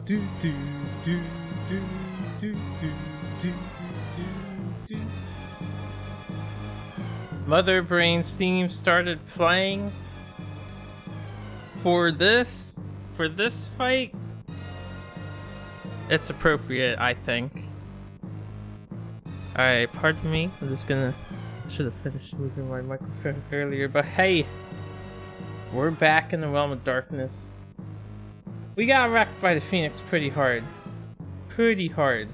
do do do do do do do do. Mother Brain's theme started playing for this fight. It's appropriate, I think. Alright, pardon me. I'm just gonna... Should have finished moving my microphone earlier, but hey! We're back in the realm of darkness. We got wrecked by the Phoenix pretty hard. Pretty hard.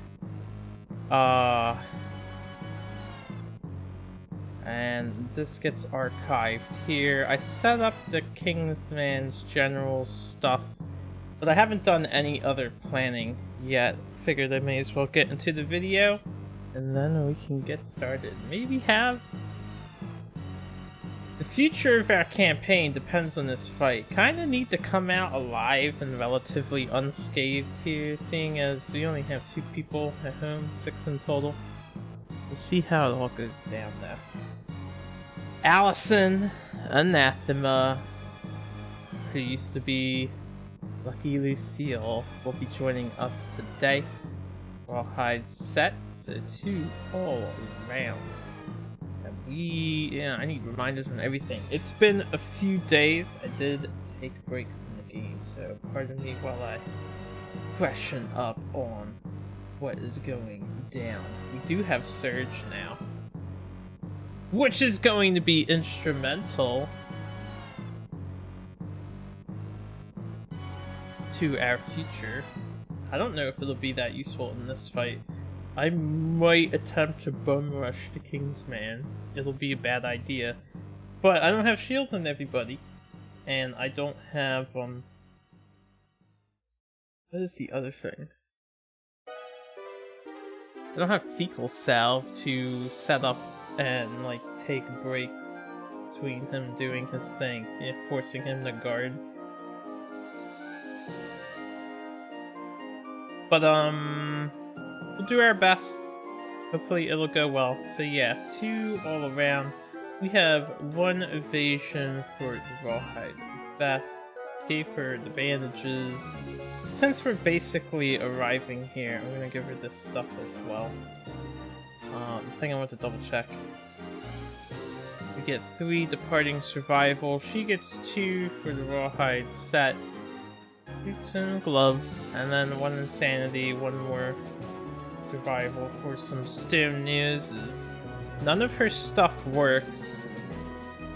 And this gets archived here. I set up the Kingsman's general stuff, but I haven't done any other planning yet. Figured I may as well get into the video, and then we can get started. Maybe have... The future of our campaign depends on this fight. Kinda need to come out alive and relatively unscathed here, seeing as we only have 2 people at home, 6 in total. We'll see how it all goes down though. Allison, Anathema, who used to be Lucky Lucille, will be joining us today. Rawhide set, so 2 all around. I need reminders on everything. It's been a few days. I did take a break from the game, so pardon me while I freshen up on what is going down. We do have Surge now, which is going to be instrumental to our future. I don't know if it'll be that useful in this fight. I might attempt to bum rush the Kingsman. It'll be a bad idea. But I don't have shields on everybody. And I don't have, what is the other thing? I don't have fecal salve to set up and, like, take breaks between him doing his thing, forcing him to guard. But, we'll do our best. Hopefully it'll go well. So yeah, 2 all around. We have 1 evasion for the Rawhide vest. Pay for the bandages. Since we're basically arriving here, I'm gonna give her this stuff as well. The thing I want to double check. We get 3 departing survival. She gets 2 for the Rawhide set. Boots and gloves, and then 1 insanity, 1 more survival for some stone noses. None of her stuff works,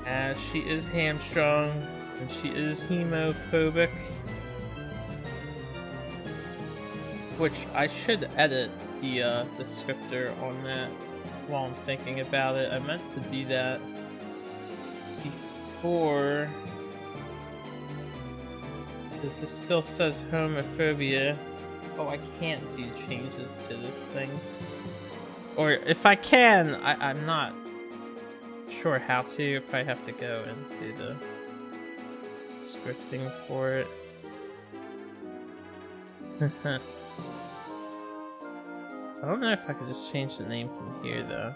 as she is hamstrung and she is hemophobic, which I should edit the descriptor on that while I'm thinking about it. I meant to do that before, because this still says homophobia. Oh, I can't do changes to this thing. Or if I can, I'm not sure how to. I probably have to go into the scripting for it. I don't know if I could just change the name from here though.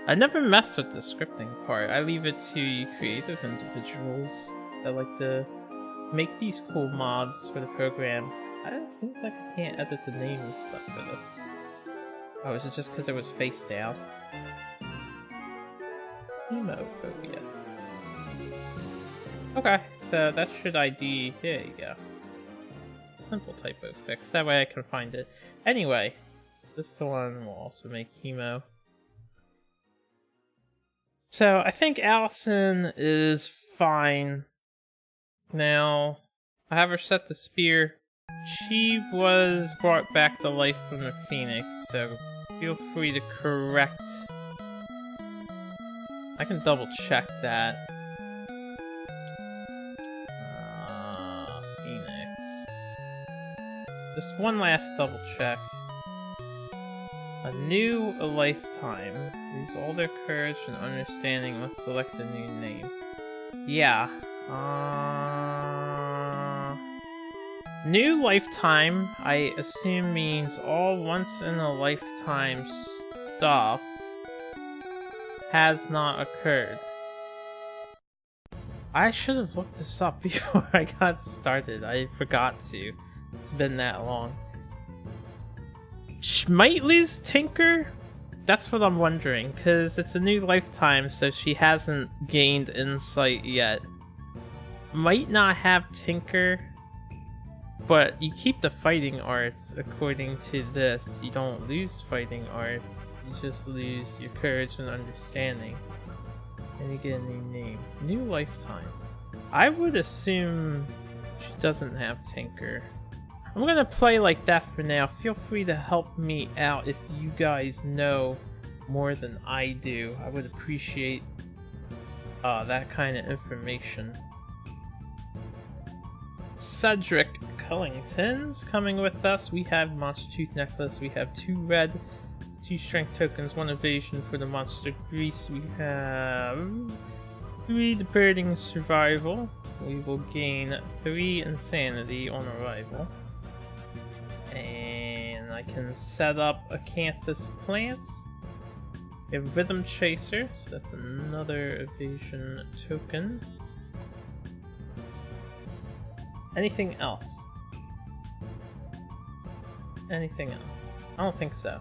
I never mess with the scripting part. I leave it to creative individuals that like to make these cool mods for the program. It seems like I can't edit the name and stuff for this. Oh, is it just because it was face down? Hemophobia. Okay, so that should ID. There you go. Simple typo fix. That way I can find it. Anyway, this one will also make hemo. So I think Allison is fine. Now, I have her set the spear. She was brought back to life from the Phoenix, so feel free to correct. I can double check that. Phoenix. Just one last double check. A new lifetime. Use all their courage and understanding, must select a new name. Yeah. New lifetime, I assume, means all once in a lifetime stuff has not occurred. I should have looked this up before I got started. I forgot to. It's been that long. Might lose Tinker? That's what I'm wondering, because it's a new lifetime, so she hasn't gained insight yet. Might not have Tinker, but you keep the fighting arts according to this. You don't lose fighting arts, you just lose your courage and understanding. And you get a new name. New lifetime. I would assume she doesn't have Tinker. I'm gonna play like that for now. Feel free to help me out if you guys know more than I do. I would appreciate that kind of information. Cedric Cullington's coming with us. We have Monster Tooth Necklace. We have 2 red, 2 strength tokens, 1 evasion for the Monster Grease. We have 3 departing survival. We will gain 3 insanity on arrival. And I can set up Acanthus plants. We have Rhythm Chaser, so that's another evasion token. Anything else? Anything else? I don't think so.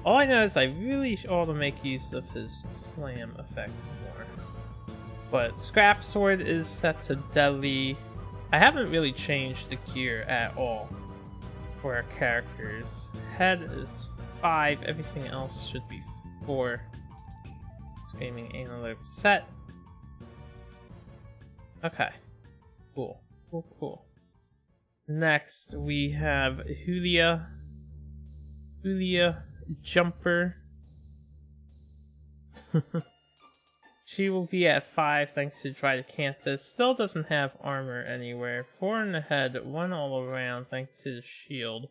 All I know is I really ought to make use of his slam effect more. But Scrap Sword is set to deadly. I haven't really changed the gear at all for our characters. Head is 5, everything else should be 4. Screaming Antelope set. Okay. Cool. Cool. Next we have Julia Jumper. She will be at 5 thanks to Dry Acanthus. Still doesn't have armor anywhere. 4 in the head, 1 all around thanks to the shield.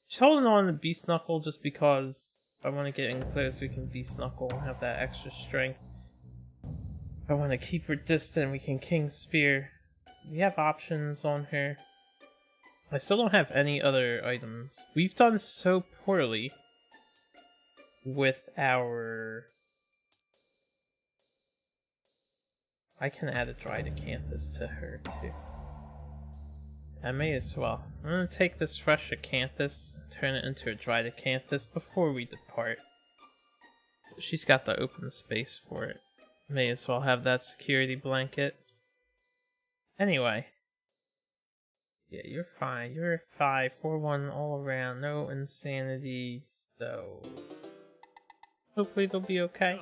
She's holding on to Beast Knuckle just because I want to get in close. We can Beast Knuckle and have that extra strength. If I want to keep her distant, we can King Spear. We have options on her. I still don't have any other items. We've done so poorly with our... I can add a Dried Acanthus to her too. I may as well. I'm gonna take this fresh Acanthus, turn it into a Dried Acanthus before we depart. So she's got the open space for it. May as well have that security blanket. Anyway. Yeah, you're fine. You're 5, 4-1 all around. No insanity, so... hopefully they'll be okay.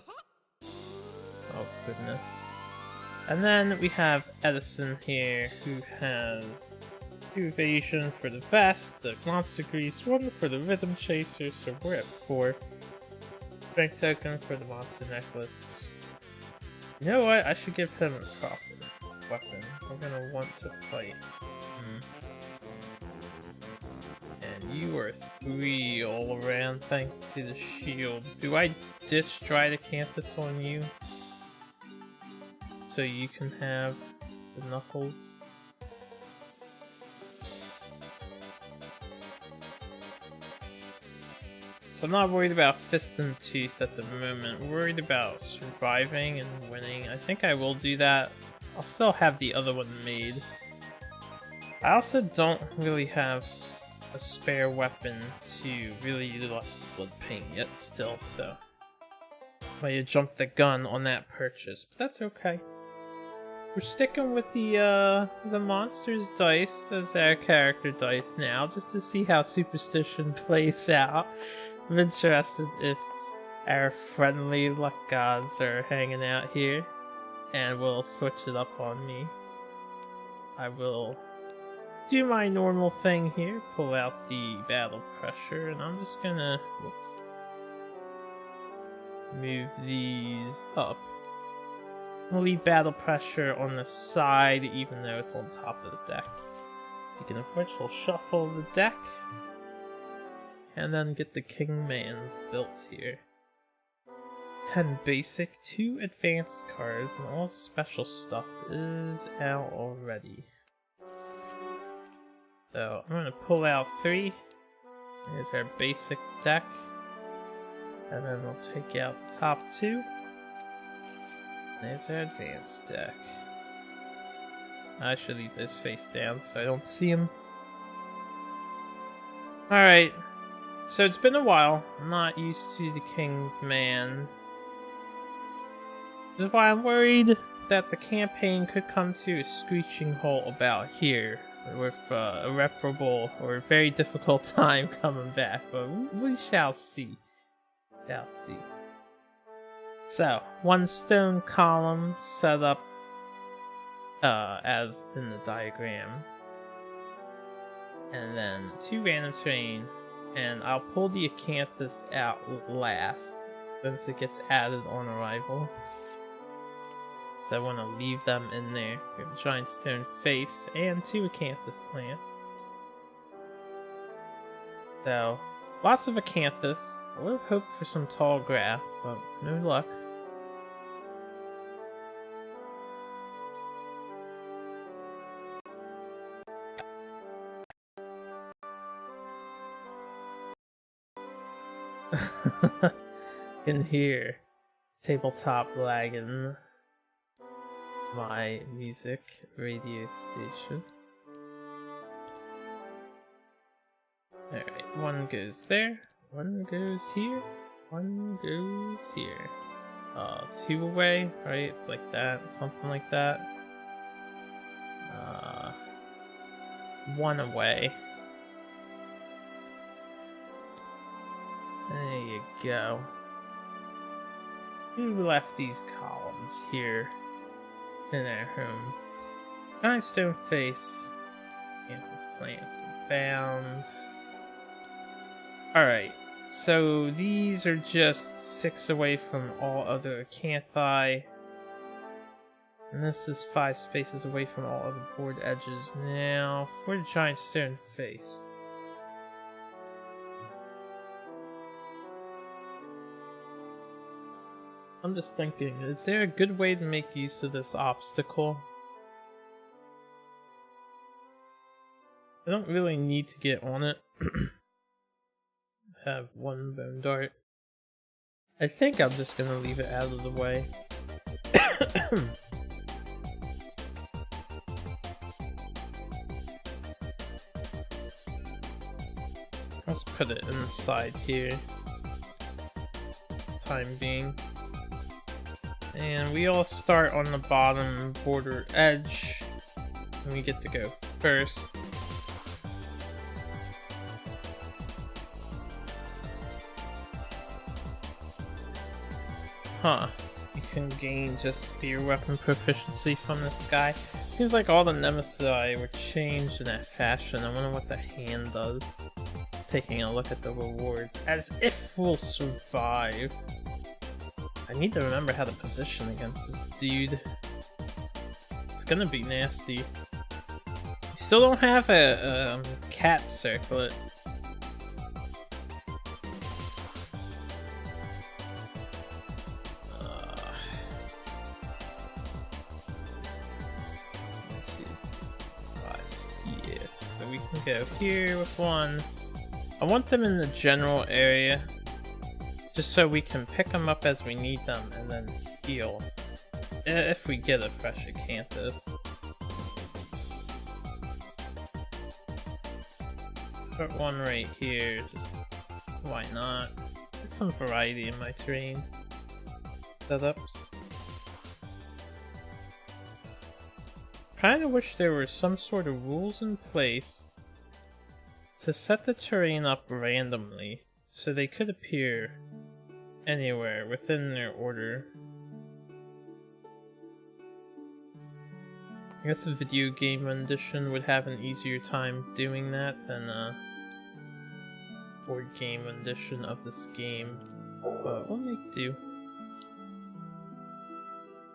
Oh, goodness. And then we have Edison here, who has 2 evasion for the vest, the Monster Grease, 1 for the Rhythm Chaser, so we're at 4. Strength token for the Monster Necklace. You know what? I should give him a proper weapon. We're gonna want to fight. And you are 3 all around thanks to the shield. Do I ditch Dried Acanthus on you? So you can have the Knuckles? So I'm not worried about Fist and Tooth at the moment. I'm worried about surviving and winning. I think I will do that. I'll still have the other one made. I also don't really have a spare weapon to really utilize Blood Paint yet still, so I might have jumped the gun on that purchase, but that's okay. We're sticking with the monster's dice as our character dice now, just to see how Superstition plays out. I'm interested if our friendly luck gods are hanging out here and will switch it up on me. I will do my normal thing here, pull out the battle pressure, and I'm just gonna move these up. I'll leave battle pressure on the side even though it's on top of the deck. Speaking of which, we'll shuffle the deck and then get the Kingmans built here. 10 basic, 2 advanced cards, and all special stuff is out already. So I'm going to pull out 3. Here's our basic deck. And then we'll take out the top 2. There's our advanced deck. I should leave this face down so I don't see him. Alright, so it's been a while. I'm not used to the Kingsman. This is why I'm worried that the campaign could come to a screeching halt about here, with irreparable or very difficult time coming back, but we shall see. Shall see. So, one stone column set up as in the diagram, and then 2 random terrain, and I'll pull the acanthus out last since it gets added on arrival. So I want to leave them in there. We have a giant stone face and 2 acanthus plants. So, lots of acanthus. I would have hoped for some tall grass, but no luck. In here, tabletop lagging my music radio station. Alright, 1 goes there, 1 goes here, 1 goes here. 2 away, right? It's like that, something like that. 1 away. There you go. Who left these columns here in our home? Giant stone face. Acanthus plants bound. Alright, so these are just 6 away from all other acanthi. And this is 5 spaces away from all other board edges. Now, for the giant stone face. I'm just thinking, is there a good way to make use of this obstacle? I don't really need to get on it. Have 1 bone dart. I think I'm just gonna leave it out of the way. Let's put it inside here. Time being. And we all start on the bottom border edge, and we get to go first. Huh. You can gain just spear weapon proficiency from this guy. Seems like all the nemesis were changed in that fashion. I wonder what the hand does. Just taking a look at the rewards. As if we'll survive. I need to remember how to position against this dude. It's gonna be nasty. We still don't have a cat circlet. Yeah, so we can go here with 1. I want them in the general area. Just so we can pick them up as we need them and then heal. If we get a fresh acanthus. Put 1 right here, just why not? Get some variety in my terrain setups. Kinda wish there were some sort of rules in place to set the terrain up randomly so they could appear anywhere within their order. I guess a video game rendition would have an easier time doing that than a board game rendition of this game, but we'll make do.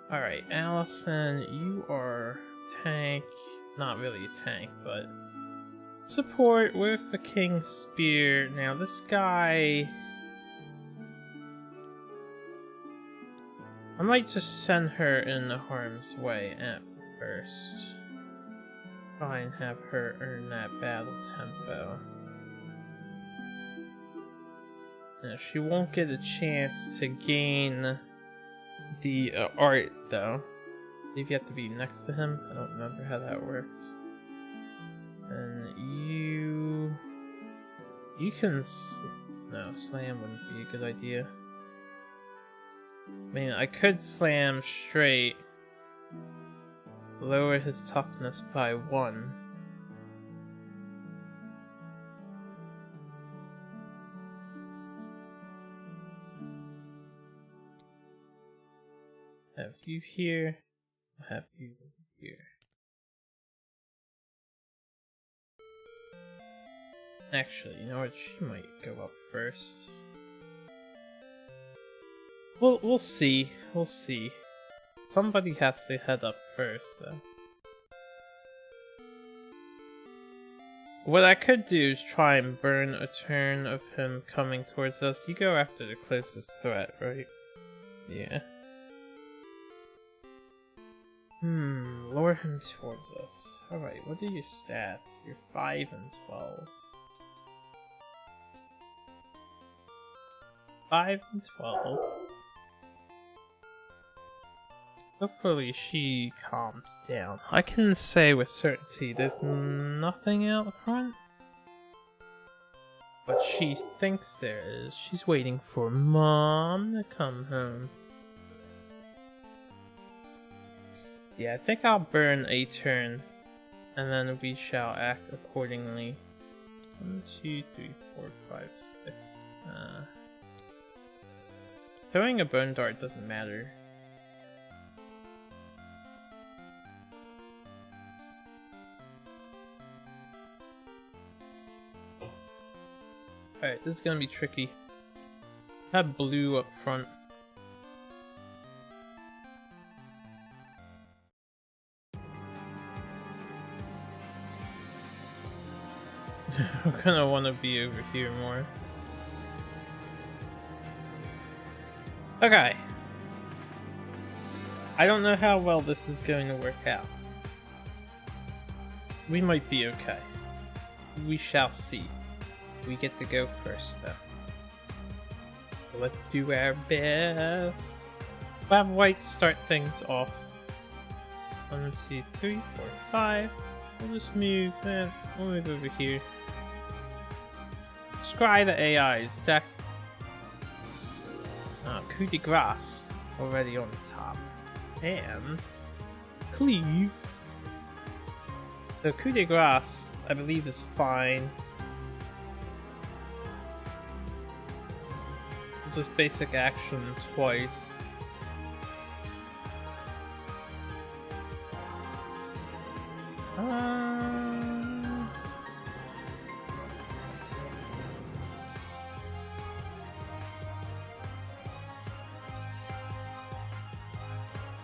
Alright, Allison, you are tank, not really a tank, but support with a king spear. Now this guy, I might just send her in harm's way at first. Try and have her earn that battle tempo. Now, she won't get a chance to gain the art though. You have to be next to him. I don't remember how that works. And you You can no, slam wouldn't be a good idea. I mean, I could slam straight, lower his toughness by 1. Have you here, have you here. Actually, you know what? She might go up first. We'll see. We'll see. Somebody has to head up first, though. What I could do is try and burn a turn of him coming towards us. You go after the closest threat, right? Yeah. Lure him towards us. Alright, what are your stats? You're 5 and 12. 5 and 12. Hopefully she calms down. I can say with certainty there's nothing out front. But she thinks there is. She's waiting for Mom to come home. Yeah, I think I'll burn a turn. And then we shall act accordingly. 1, 2, 3, 4, 5, 6. Throwing a bone dart doesn't matter. Alright, this is gonna be tricky. Have blue up front. We're gonna wanna be over here more. Okay. I don't know how well this is going to work out. We might be okay. We shall see. We get to go first, though. So let's do our best. We'll have white start things off. 1, 2, 3, 4, 5. We'll just move that. We'll move over here. Scry the AIs. Attack. Coup de grace already on the top. And cleave. The coup de grace, I believe, is fine. It's just basic action twice.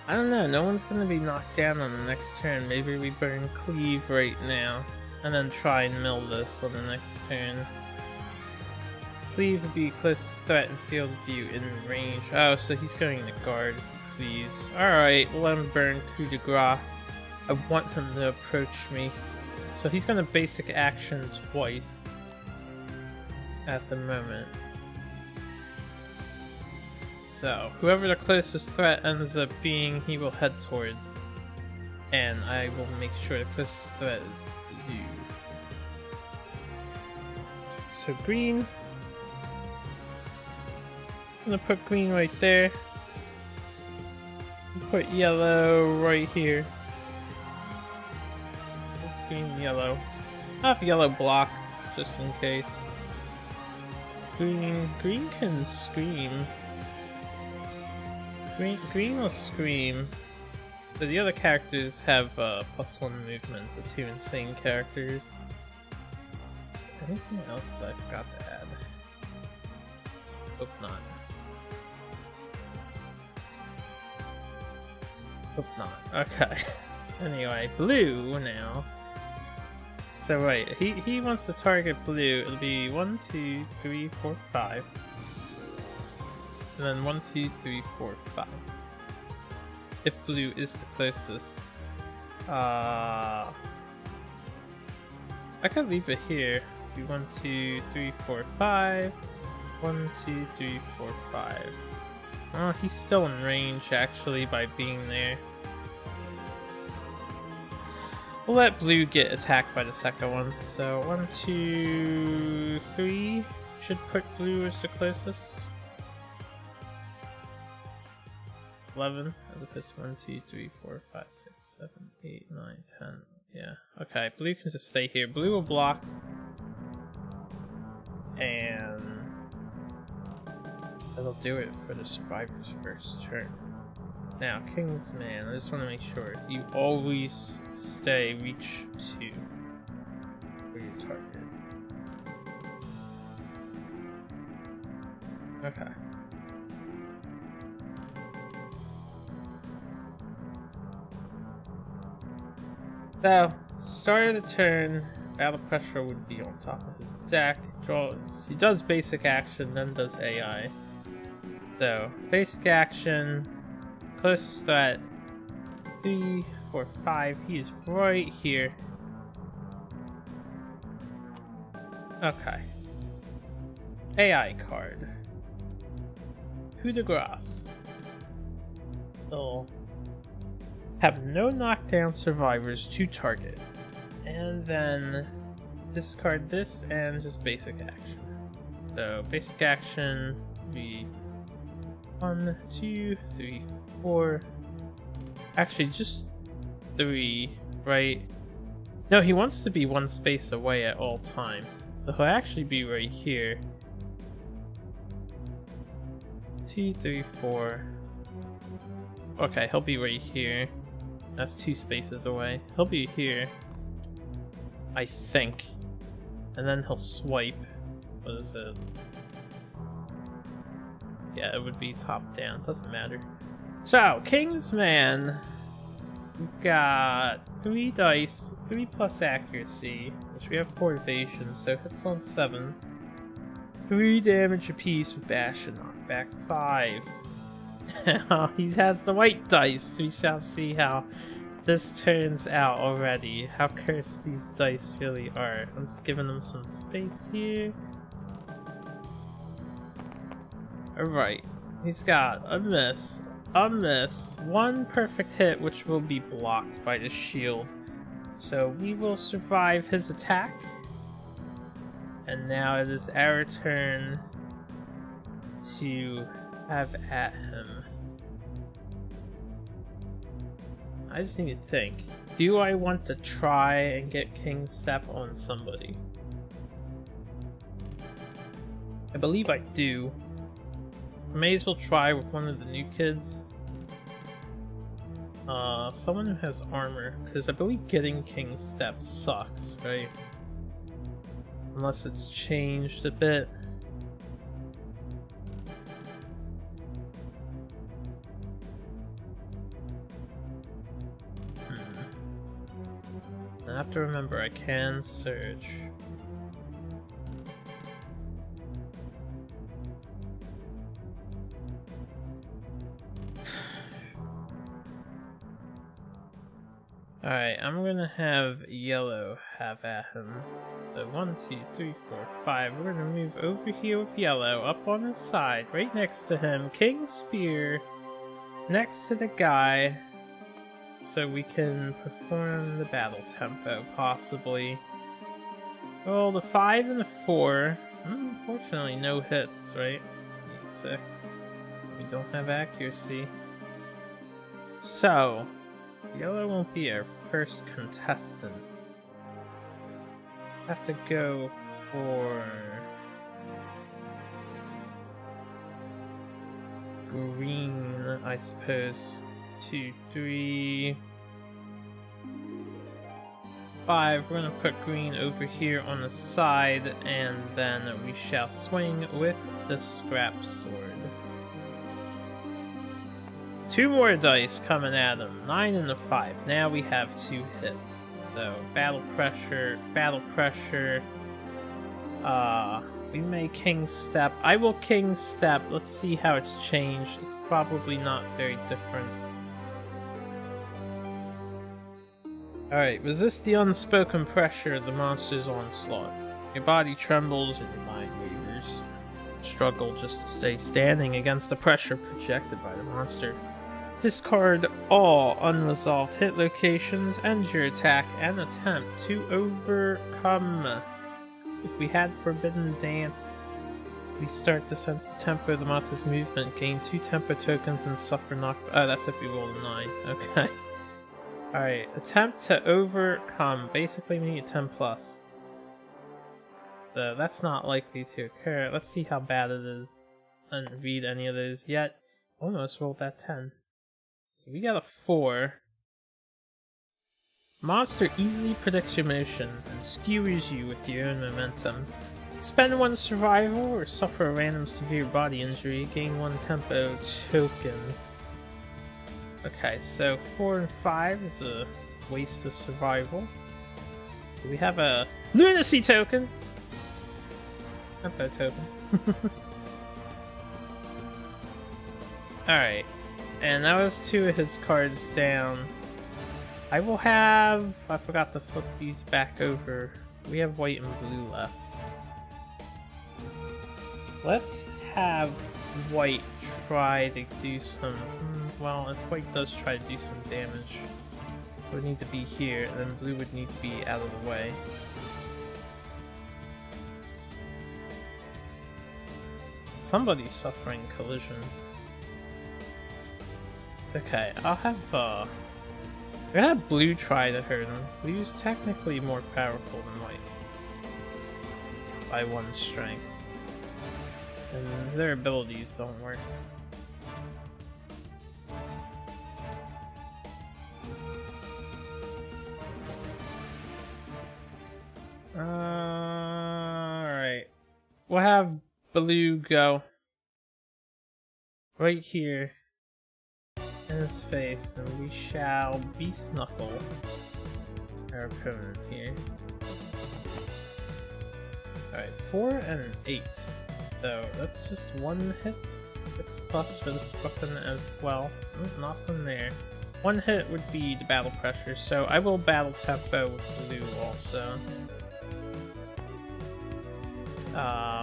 I don't know, no one's gonna be knocked down on the next turn. Maybe we burn cleave right now, and then try and mill this on the next turn. Cleave would be closest threat and field of view in range. Oh, so he's going to guard if he cleaves. Alright, we'll let him burn coup de grace. I want him to approach me. So he's gonna basic action twice at the moment. So, whoever the closest threat ends up being, he will head towards. And I will make sure the closest threat is blue. So green. I'm gonna put green right there. Put yellow right here. It's green, yellow. I have yellow block, just in case. Green can scream. Green will scream. But the other characters have +1 movement, the 2 insane characters. Anything else that I forgot to add? Hope not. Hope not. Okay. Anyway, blue now. So right, he wants to target blue. It'll be 1, 2, 3, 4, 5. And then 1, 2, 3, 4, 5. If blue is the closest. I could leave it here. Be 1, 2, 3, 4, 5. 1, 2, 3, 4, 5. Oh, he's still in range actually by being there. We'll let blue get attacked by the second one. So 1, 2, 3 should put blue as the closest. 11 as opposed to 1, 2, 3, 4, 5, 6, 7, 8, 9, 10. Yeah. Okay, blue can just stay here. Blue will block. And that'll do it for the survivor's first turn. Now, Kingsman, I just want to make sure you always stay reach 2 for your target. Okay. So, start of the turn, battle pressure would be on top of his deck. He does basic action, then does AI. So, basic action, closest threat, 3, 4, 5. He is right here. Okay. AI card. Coup de grace. So, have no knockdown survivors to target. And then discard this and just basic action. So basic action would be 1, 2, 3, 4. Actually, just 3, right? No, he wants to be 1 space away at all times. So he'll actually be right here. 2, 3, 4. Okay, he'll be right here. That's 2 spaces away. He'll be here, I think. And then he'll swipe. What is it? Yeah, it would be top down. Doesn't matter. So, Kingsman. We've got 3 dice, 3 plus accuracy, which we have 4 evasion, so hits on 7s. 3 damage apiece with bash and knockback 5. Now he has the white dice. We shall see how this turns out already. How cursed these dice really are. I'm just giving them some space here. Alright. He's got a miss, 1 perfect hit, which will be blocked by the shield. So we will survive his attack. And now it is our turn to have at him. I just need to think. Do I want to try and get King Step on somebody? I believe I do. I may as well try with one of the new kids. Someone who has armor, because I believe getting King Step sucks, right? Unless it's changed a bit. I have to remember I can search. Alright, I'm gonna have yellow have at him. So 1, 2, 3, 4, 5. We're gonna move over here with yellow, up on his side, right next to him. King Spear, next to the guy, so we can perform the battle tempo, possibly. Roll the 5 and the 4. Unfortunately, no hits, right? Need 6. We don't have accuracy. So, yellow won't be our first contestant. Have to go for green, I suppose. 2, 3, 5. We're gonna put green over here on the side, and then we shall swing with the scrap sword. 2 more dice coming at him. 9 and a 5. Now we have 2 hits. So battle pressure. We may King Step. I will King Step. Let's see how it's changed. It's probably not very different. Alright, resist the unspoken pressure of the monster's onslaught. Your body trembles and your mind wavers. Struggle just to stay standing against the pressure projected by the monster. Discard all unresolved hit locations, end your attack, and attempt to overcome. If we had Forbidden Dance, we start to sense the tempo of the monster's movement, gain 2 tempo tokens, and suffer knock. Oh, that's if we roll a 9. Okay. Alright, attempt to overcome. Basically, we need 10 plus. So that's not likely to occur. Let's see how bad it is. I didn't read any of those yet. Almost rolled that 10. So we got a 4. Monster easily predicts your motion and skewers you with your own momentum. Spend 1 survival or suffer a random severe body injury, gain 1 tempo token. Okay, so 4 and 5 is a waste of survival. We have a lunacy token! Tempo token. Alright, and that was 2 of his cards down. I will have... I forgot to flip these back over. We have white and blue left. Let's have white try to do some... well, if white does try to do some damage, it would need to be here, and then blue would need to be out of the way. Somebody's suffering collision. Okay, I'll have, we're gonna have blue try to hurt him. Blue's technically more powerful than white. By 1 strength. And their abilities don't work. Alright. We'll have blue go right here in his face, and we shall beast knuckle our opponent here. Alright, 4 and 8. So that's just 1 hit. 6 plus for this weapon as well. Oh, nothing there. 1 hit would be the battle pressure, so I will battle tempo with blue also.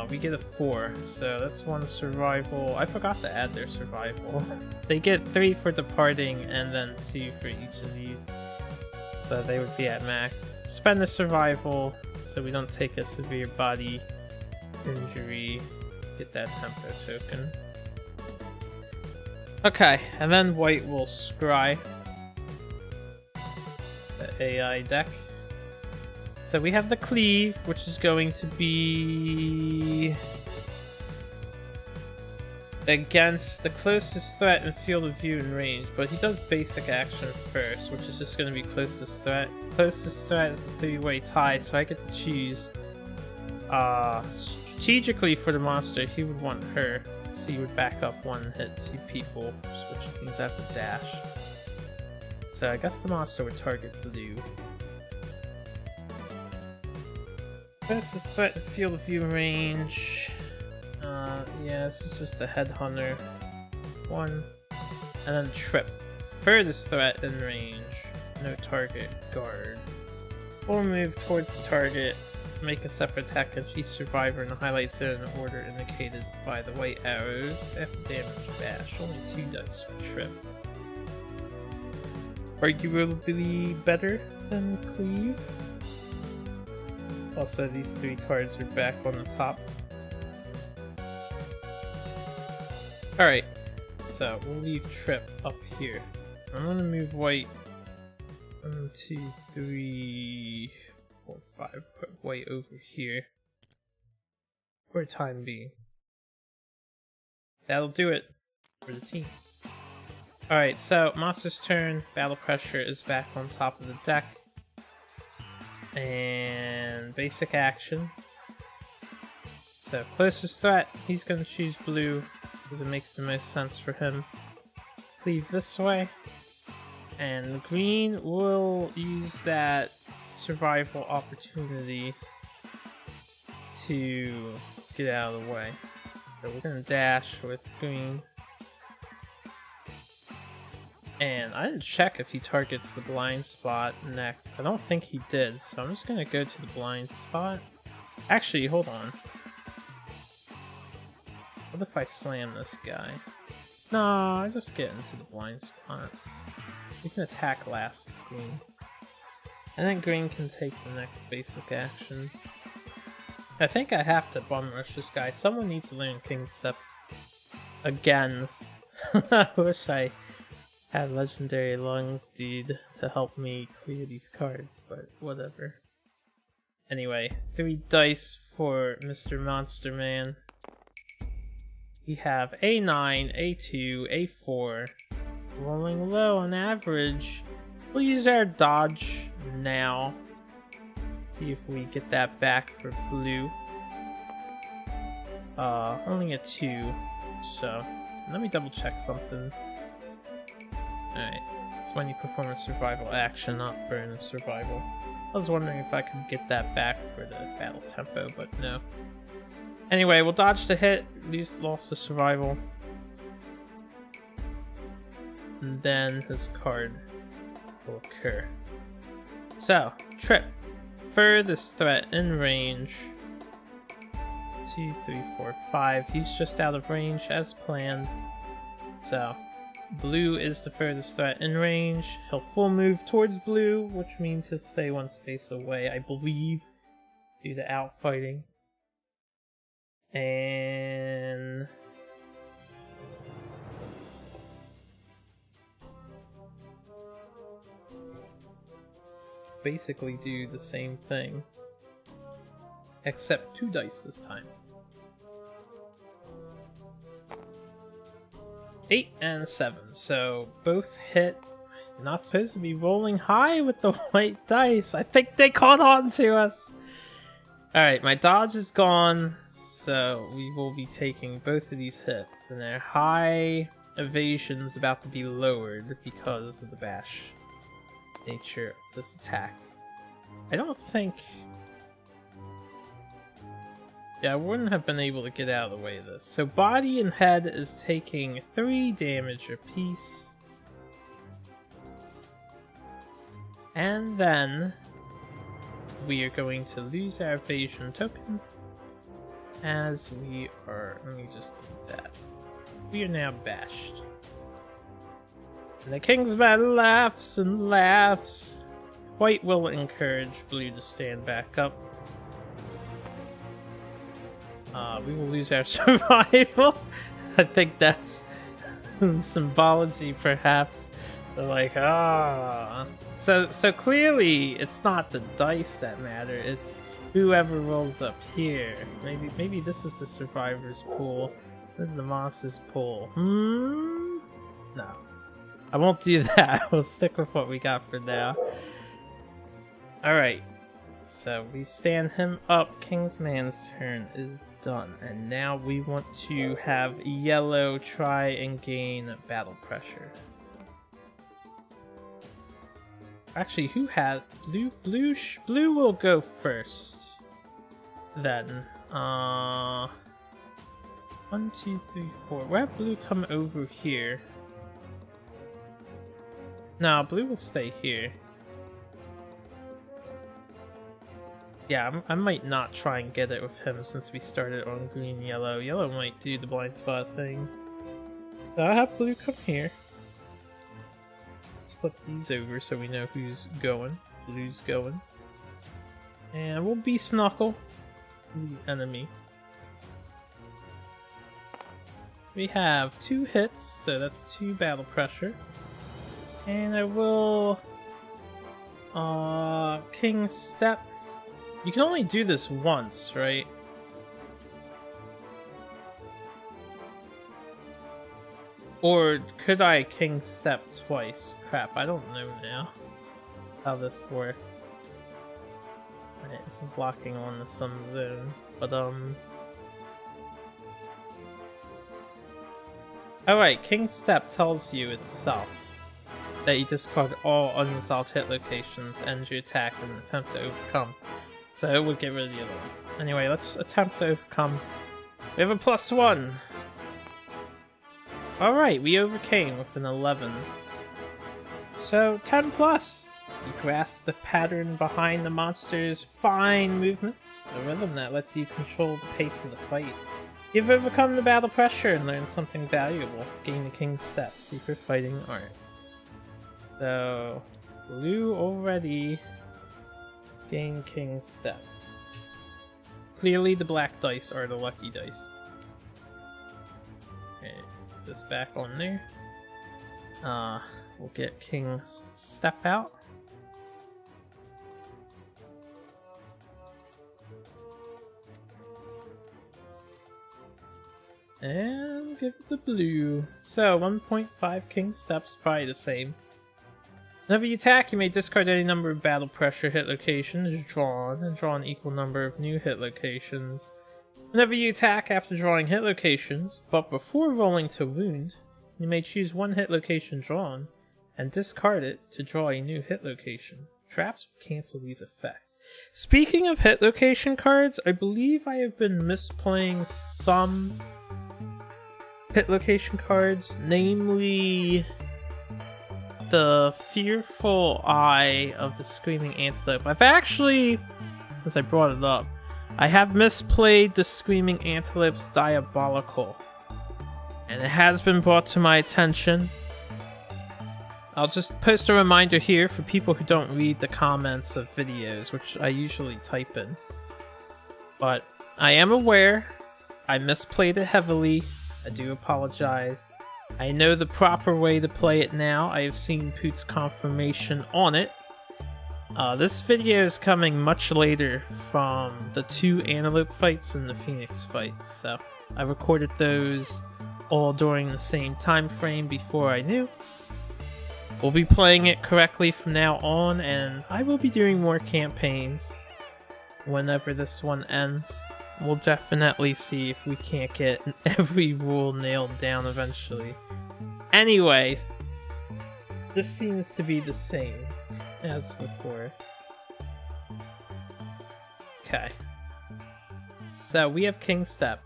We get a 4, so that's 1 survival. I forgot to add their survival. They get 3 for departing and then 2 for each of these. So they would be at max. Spend the survival so we don't take a severe body injury. Get that tempo token. Okay, and then white will scry the AI deck. So we have the cleave, which is going to be against the closest threat in field of view and range, but he does basic action first, which is just going to be closest threat. Closest threat is a 3-way tie, so I get to choose. Strategically for the monster, he would want her, so he would back up 1 hit 2 people, which means I have to dash. So I guess the monster would target blue. Closest threat in field of view range. Yeah, this is just a headhunter. 1. And then trip. Furthest threat in range. No target. Guard. We'll move towards the target. Make a separate attack against each survivor in the highlight zone in order indicated by the white arrows. After damage bash. Only 2 dice for trip. Arguably better than cleave. Also, these 3 cards are back on the top. Alright, so we'll leave trip up here. I'm gonna move white 1, 2, 3, 4, 5. Put white over here for time being. That'll do it for the team. Alright, so monster's turn. Battle pressure is back on top of the deck. And basic action. So closest threat, he's gonna choose blue because it makes the most sense for him. Cleave this way. And green will use that survival opportunity to get out of the way. So we're gonna dash with green. And I didn't check if he targets the blind spot next. I don't think he did, so I'm just gonna go to the blind spot. Actually, hold on. What if I slam this guy? No, just get into the blind spot. We can attack last with green. And then green can take the next basic action. I think I have to bum rush this guy. Someone needs to learn King Step again. I wish I had Legendary Lungs, dude, to help me clear these cards, but whatever. Anyway, 3 dice for Mr. Monster Man. We have A9, A2, A4. Rolling low on average. We'll use our dodge now. See if we get that back for blue. Only a 2, so let me double check something. Alright, it's when you perform a survival action, not burn a survival. I was wondering if I could get that back for the battle tempo, but no. Anyway, we'll dodge the hit, lost the survival. And then his card will occur. So, trip. Furthest threat in range. 2, 3, 4, 5. He's just out of range as planned. So, blue is the furthest threat in range. He'll full move towards blue, which means he'll stay 1 space away, I believe, due to outfighting. And basically do the same thing, except 2 dice this time. 8 and 7, so both hit. You're not supposed to be rolling high with the white dice. I think they caught on to us. Alright, my dodge is gone, so we will be taking both of these hits, and their high evasion is about to be lowered because of the bash nature of this attack. I don't think... Yeah, I wouldn't have been able to get out of the way of this. So body and head is taking 3 damage apiece. And then we are going to lose our evasion token as we are... Let me just delete that. We are now bashed. And the Kingsman laughs and laughs. White will encourage blue to stand back up. We will lose our survival. I think that's symbology, perhaps. They're like, ah. So clearly, it's not the dice that matter. It's whoever rolls up here. Maybe this is the survivor's pool. This is the monster's pool. No, I won't do that. We'll stick with what we got for now. All right. So we stand him up. Kingsman's turn is done, and now we want to have yellow try and gain battle pressure. Actually, who had blue? Blue will go first. Then, 1, 2, 3, 4. Where have blue come over here? No, blue will stay here. Yeah, I might not try and get it with him since we started on green, yellow. Yellow might do the blind spot thing. So I'll have blue come here. Let's flip these over so we know who's going. Blue's going. And we'll be Snuckle, the enemy. We have 2 hits, so that's 2 battle pressure. And I will... King Step. You can only do this once, right? Or could I King Step twice? Crap, I don't know now how this works. Alright, this is locking on to some zone, but Alright, King Step tells you itself that you discard all unresolved hit locations, end your attack, and attempt to overcome. So it would get rid of the other one. Anyway, let's attempt to overcome. We have a +1! Alright, we overcame with an 11. So, 10 plus! You grasp the pattern behind the monster's fine movements, a rhythm that lets you control the pace of the fight. You've overcome the battle pressure and learned something valuable. Gain the King's Step, secret fighting art. So, blue already gained King's Step. Clearly the black dice are the lucky dice. Okay, put this back on there. We'll get King's Step out. And give it the blue. So 1.5 King Steps, probably the same. Whenever you attack, you may discard any number of battle pressure hit locations drawn, and draw an equal number of new hit locations. Whenever you attack after drawing hit locations, but before rolling to wound, you may choose one hit location drawn, and discard it to draw a new hit location. Traps will cancel these effects. Speaking of hit location cards, I believe I have been misplaying some hit location cards, namely the Fearful Eye of the Screaming Antelope. I've actually, since I brought it up, I have misplayed the Screaming Antelope's Diabolical, and it has been brought to my attention. I'll just post a reminder here for people who don't read the comments of videos, which I usually type in. But I am aware I misplayed it heavily. I do apologize. I know the proper way to play it now. I have seen Poot's confirmation on it. This video is coming much later from the 2 Antelope fights and the Phoenix fights, so I recorded those all during the same time frame before I knew. We'll be playing it correctly from now on, and I will be doing more campaigns whenever this one ends. We'll definitely see if we can't get every rule nailed down eventually. Anyway, this seems to be the same as before. Okay. So we have King Step.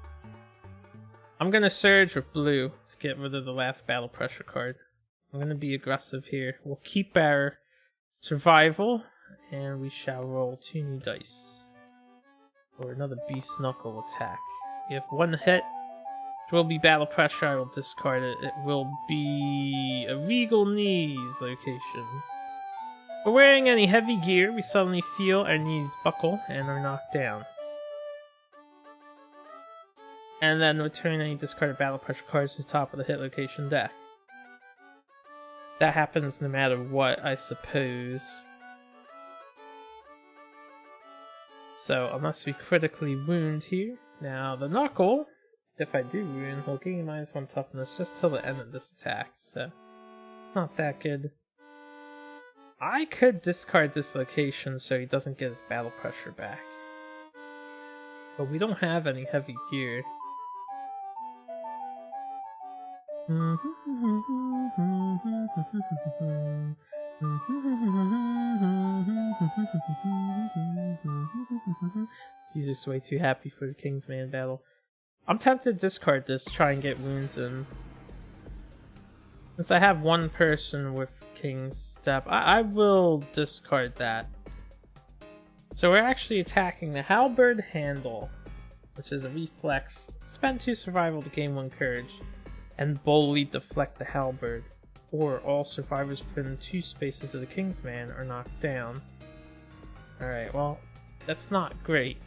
I'm gonna surge with blue to get rid of the last battle pressure card. I'm gonna be aggressive here. We'll keep our survival, and we shall roll 2 new dice. Or another Beast Knuckle attack. If one hit, it will be battle pressure, I will discard it. It will be a Regal Knees location. For wearing any heavy gear, we suddenly feel our knees buckle and are knocked down. And then return any discarded battle pressure cards to the top of the hit location deck. That happens no matter what, I suppose. So, unless we critically wound here. Now, the Knuckle, if I do wound, will gain -1 toughness just till the end of this attack, so not that good. I could discard this location so he doesn't get his battle pressure back. But we don't have any heavy gear. He's just way too happy for the Kingsman battle. I'm tempted to discard this, try and get wounds in. Since I have one person with King's Step, I will discard that. So we're actually attacking the Halberd Handle, which is a reflex. Spend 2 survival to gain 1 courage, and boldly deflect the halberd, or all survivors within 2 spaces of the Kingsman are knocked down. Alright, well, that's not great,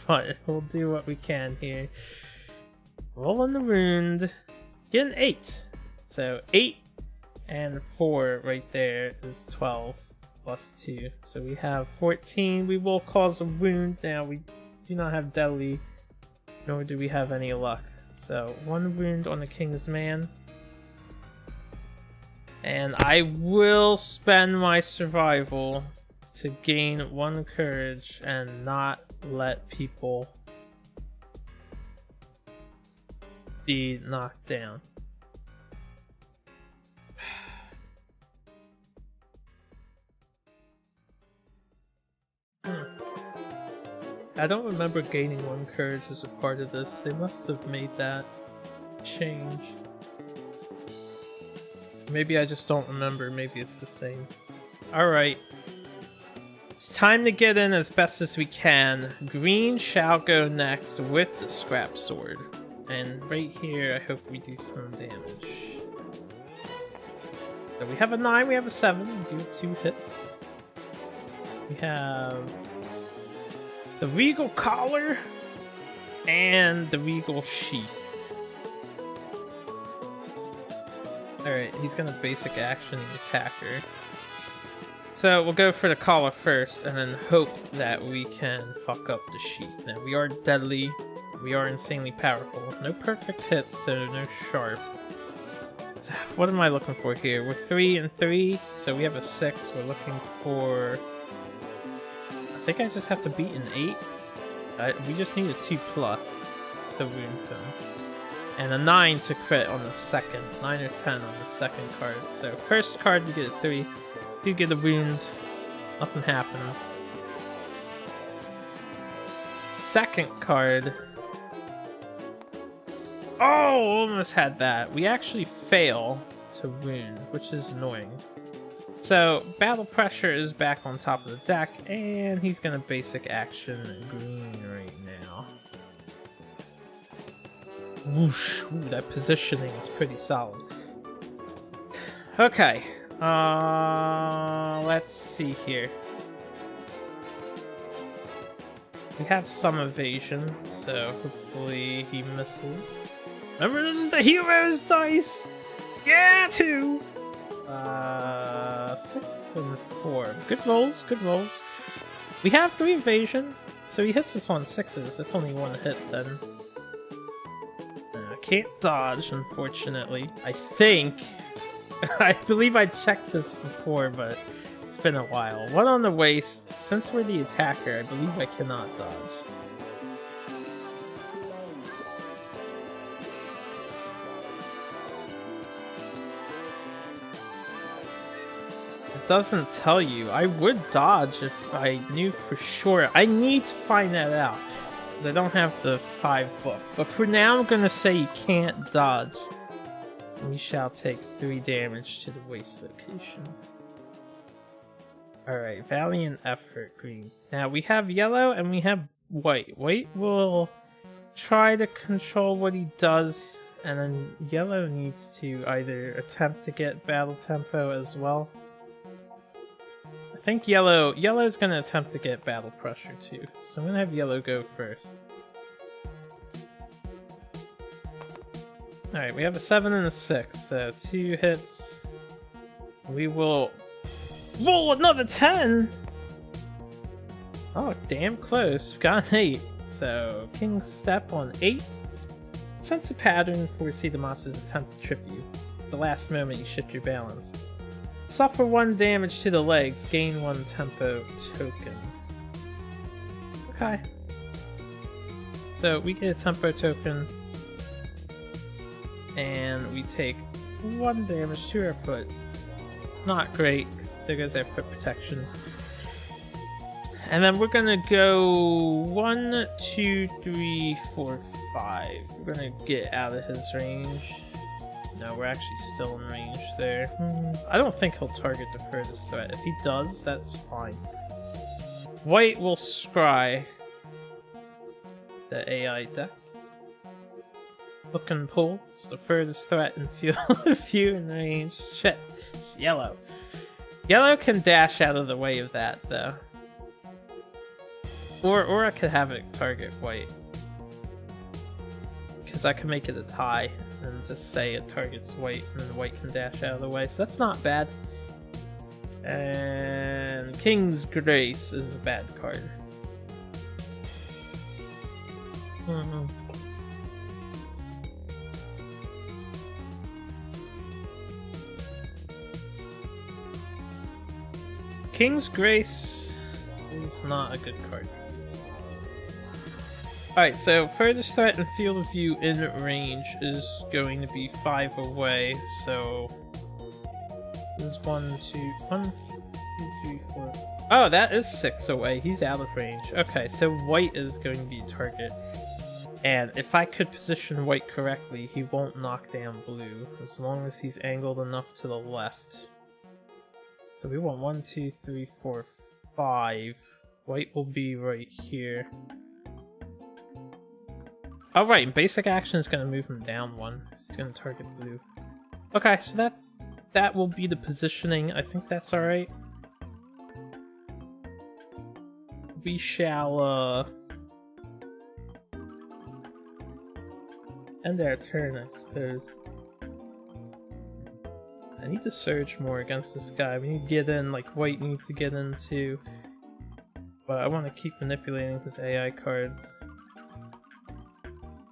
but we'll do what we can here. Rolling the wound. Get an 8. So 8 and 4 right there is 12 plus 2. So we have 14. We will cause a wound. Now we do not have deadly, nor do we have any luck. So 1 wound on the Kingsman. And I will spend my survival to gain 1 courage and not let people be knocked down. I don't remember gaining 1 courage as a part of this. They must have made that change. Maybe I just don't remember. Maybe it's the same. Alright. It's time to get in as best as we can. Green shall go next with the scrap sword. And right here, I hope we do some damage. So we have a 9, we have a 7, we do 2 hits. We have the Regal Collar and the Regal Sheath. Alright, he's gonna basic action the attacker. So we'll go for the collar first and then hope that we can fuck up the sheath. Now we are deadly, we are insanely powerful. No perfect hits, so no sharp. So what am I looking for here? We're 3 and 3, so we have a 6. We're looking for... I think I just have to beat an 8. We just need a 2+ to wound him. And a 9 to crit on the second. 9 or 10 on the second card. So first card we get a 3. Do get a wound. Nothing happens. Second card. Oh, almost had that. We actually fail to wound, which is annoying. So battle pressure is back on top of the deck, and he's gonna basic action green right now. Whoosh! Ooh, that positioning is pretty solid. Okay. Let's see here. We have some evasion, so hopefully he misses. Remember, this is the hero's dice! Yeah, 2! 6 and 4. Good rolls, good rolls. We have 3 evasion, so he hits us on 6s. That's only 1 hit then. Can't dodge, unfortunately. I think... I believe I checked this before, but it's been a while. 1 on the waist. Since we're the attacker, I believe I cannot dodge. It doesn't tell you. I would dodge if I knew for sure. I need to find that out. I don't have the 5 book. But for now, I'm gonna say you can't dodge. We shall take 3 damage to the waist location. Alright, valiant effort, green. Now we have yellow and we have white. White will try to control what he does, and then yellow needs to either attempt to get battle tempo as well. I think yellow's gonna attempt to get battle pressure too. So I'm gonna have yellow go first. Alright, we have a 7 and a 6, so 2 hits. We will roll another 10! Oh, damn close. We've got an 8. So, King's Step on 8. Sense a pattern, foresee the monster's attempt to trip you. At the last moment, you shift your balance. Suffer 1 damage to the legs, gain 1 tempo token. Okay. So, we get a tempo token. And we take 1 damage to our foot. Not great, because there goes our foot protection. And then we're gonna go 1, 2, 3, 4, 5. We're gonna get out of his range. No, we're actually still in range there. I don't think he'll target the furthest threat. If he does, that's fine. White will scry the AI deck. Look and pull. It's the furthest threat and few in range. Shit. It's yellow. Yellow can dash out of the way of that, though. Or I could have it target white. Because I could make it a tie and just say it targets white and then white can dash out of the way. So that's not bad. And King's Grace is a bad card. King's Grace is not a good card. Alright, so furthest threat and field of view in range is going to be 5 away, so this is 1, 2, 3, 4. Oh, that is 6 away. He's out of range. Okay, so white is going to be a target. And if I could position white correctly, he won't knock down blue, as long as he's angled enough to the left. So we want 1, 2, 3, 4, 5. White will be right here. Oh right, basic action is gonna move him down one. So he's gonna target blue. Okay, so that will be the positioning. I think that's alright. We shall end our turn, I suppose. I need to surge more against this guy. We need to get in, like white needs to get in too. But I want to keep manipulating his AI cards.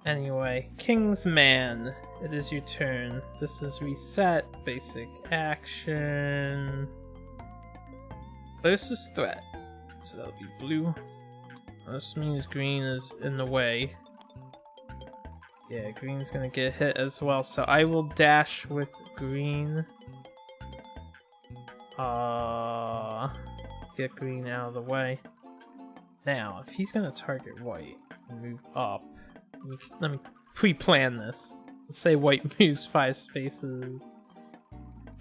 Anyway, Kingsman, it is your turn. This is reset, basic action. Closest threat. So that'll be blue. This means green is in the way. Yeah, green's gonna get hit as well, so I will dash with green. Get green out of the way. Now, if he's gonna target white and move up, let me pre-plan this. Let's say white moves 5 spaces.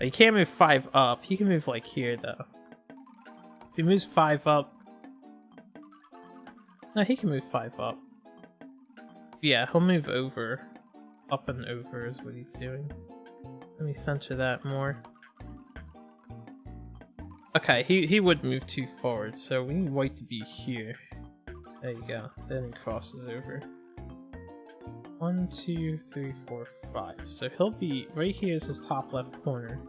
He can't move 5 up. He can move like here though. If he moves 5 up, no, he can move 5 up. Yeah, he'll move over. Up and over is what he's doing. Let me center that more. Okay, he would move too forward, so we need white to be here. There you go. Then he crosses over. 1, 2, 3, 4, 5. So he'll be right here is his top left corner.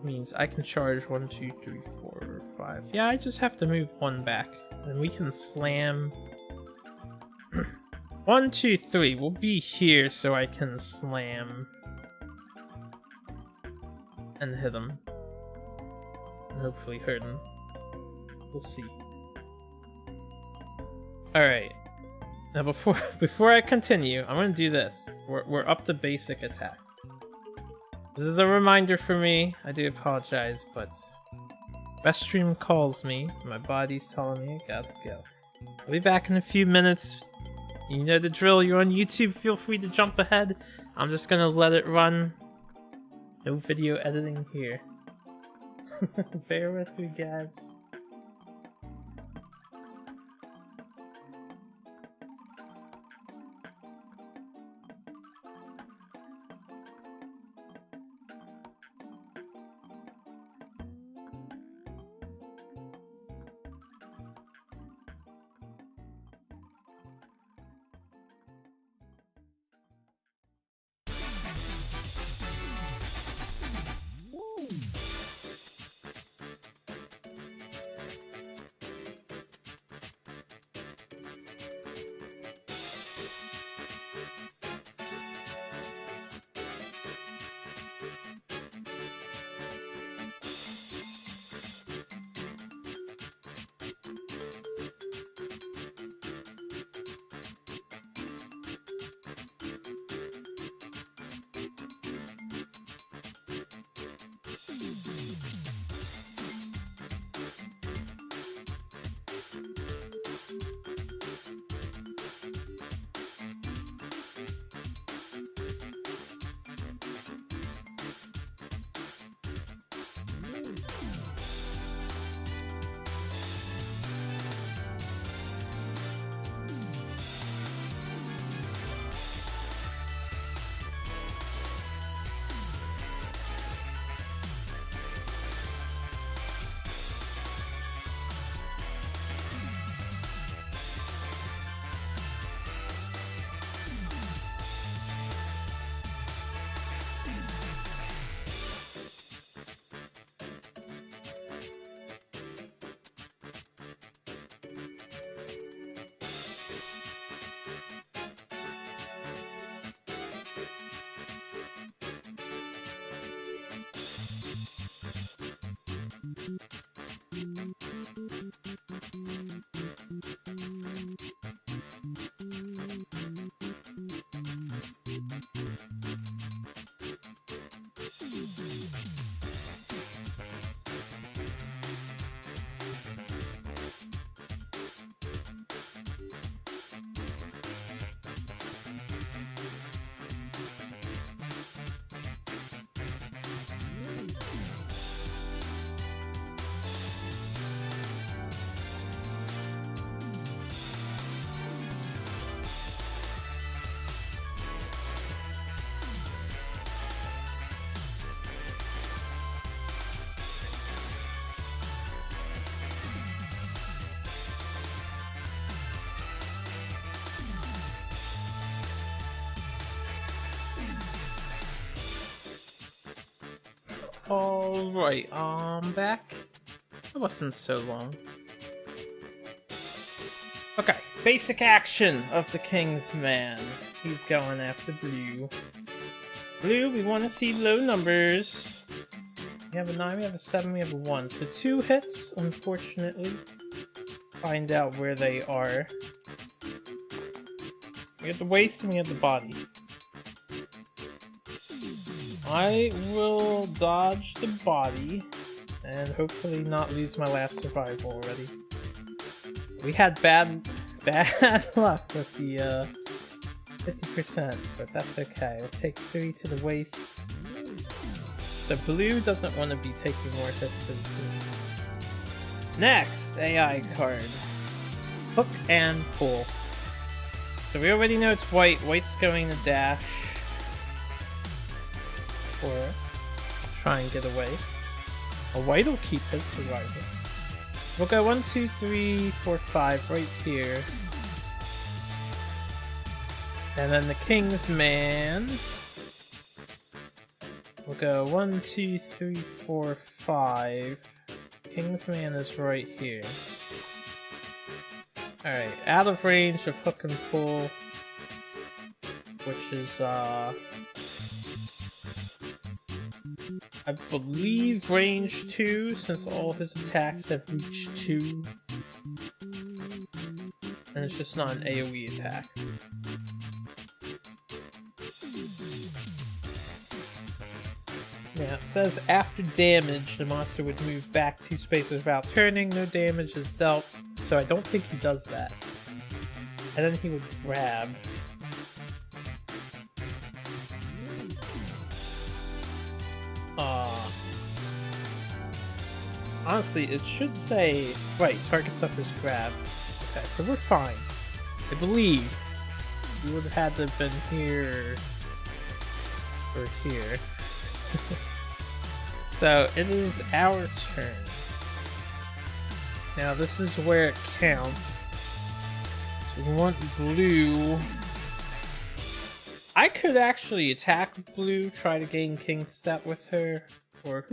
Means I can charge 1, 2, 3, 4, 5. Yeah, I just have to move 1 back, and we can slam. 1, 2, 3. We'll be here so I can slam and hit him. And hopefully hurt him. We'll see. Alright. Now before I continue, I'm gonna do this. We're up to basic attack. This is a reminder for me. I do apologize, but restroom calls me. My body's telling me I gotta go. I'll be back in a few minutes. You know the drill, you're on YouTube, feel free to jump ahead. I'm just gonna let it run. No video editing here. Bear with me, guys. Alright, I'm back. It wasn't so long. Okay, basic action of the Kingsman. He's going after Blue. Blue, we want to see low numbers. We have a 9, we have a 7, we have a 1. So 2 hits, unfortunately. Find out where they are. We have the waist and we have the body. I will dodge the body and hopefully not lose my last survival already. We had bad luck with the 50%, but that's okay. We'll take 3 to the waist. So Blue doesn't want to be taking more hits. Next, AI card. Hook and pull. So we already know it's white. White's going to dash for us. Try and get away. A white will keep his survival. We'll go 1, 2, 3, 4, 5 right here. And then the Kingsman. We'll go 1, 2, 3, 4, 5. Kingsman is right here. Alright, out of range of hook and pull. Which is, I believe range 2, since all his attacks have reached 2. And it's just not an AoE attack. Yeah, it says after damage, the monster would move back 2 spaces without turning. No damage is dealt, so I don't think he does that. And then he would grab. Honestly, it should say, right, target suffers grab. Okay, so we're fine. I believe we would have had to have been here or here. So it is our turn. Now this is where it counts. So we want Blue. I could actually attack Blue, try to gain King Step with her. Or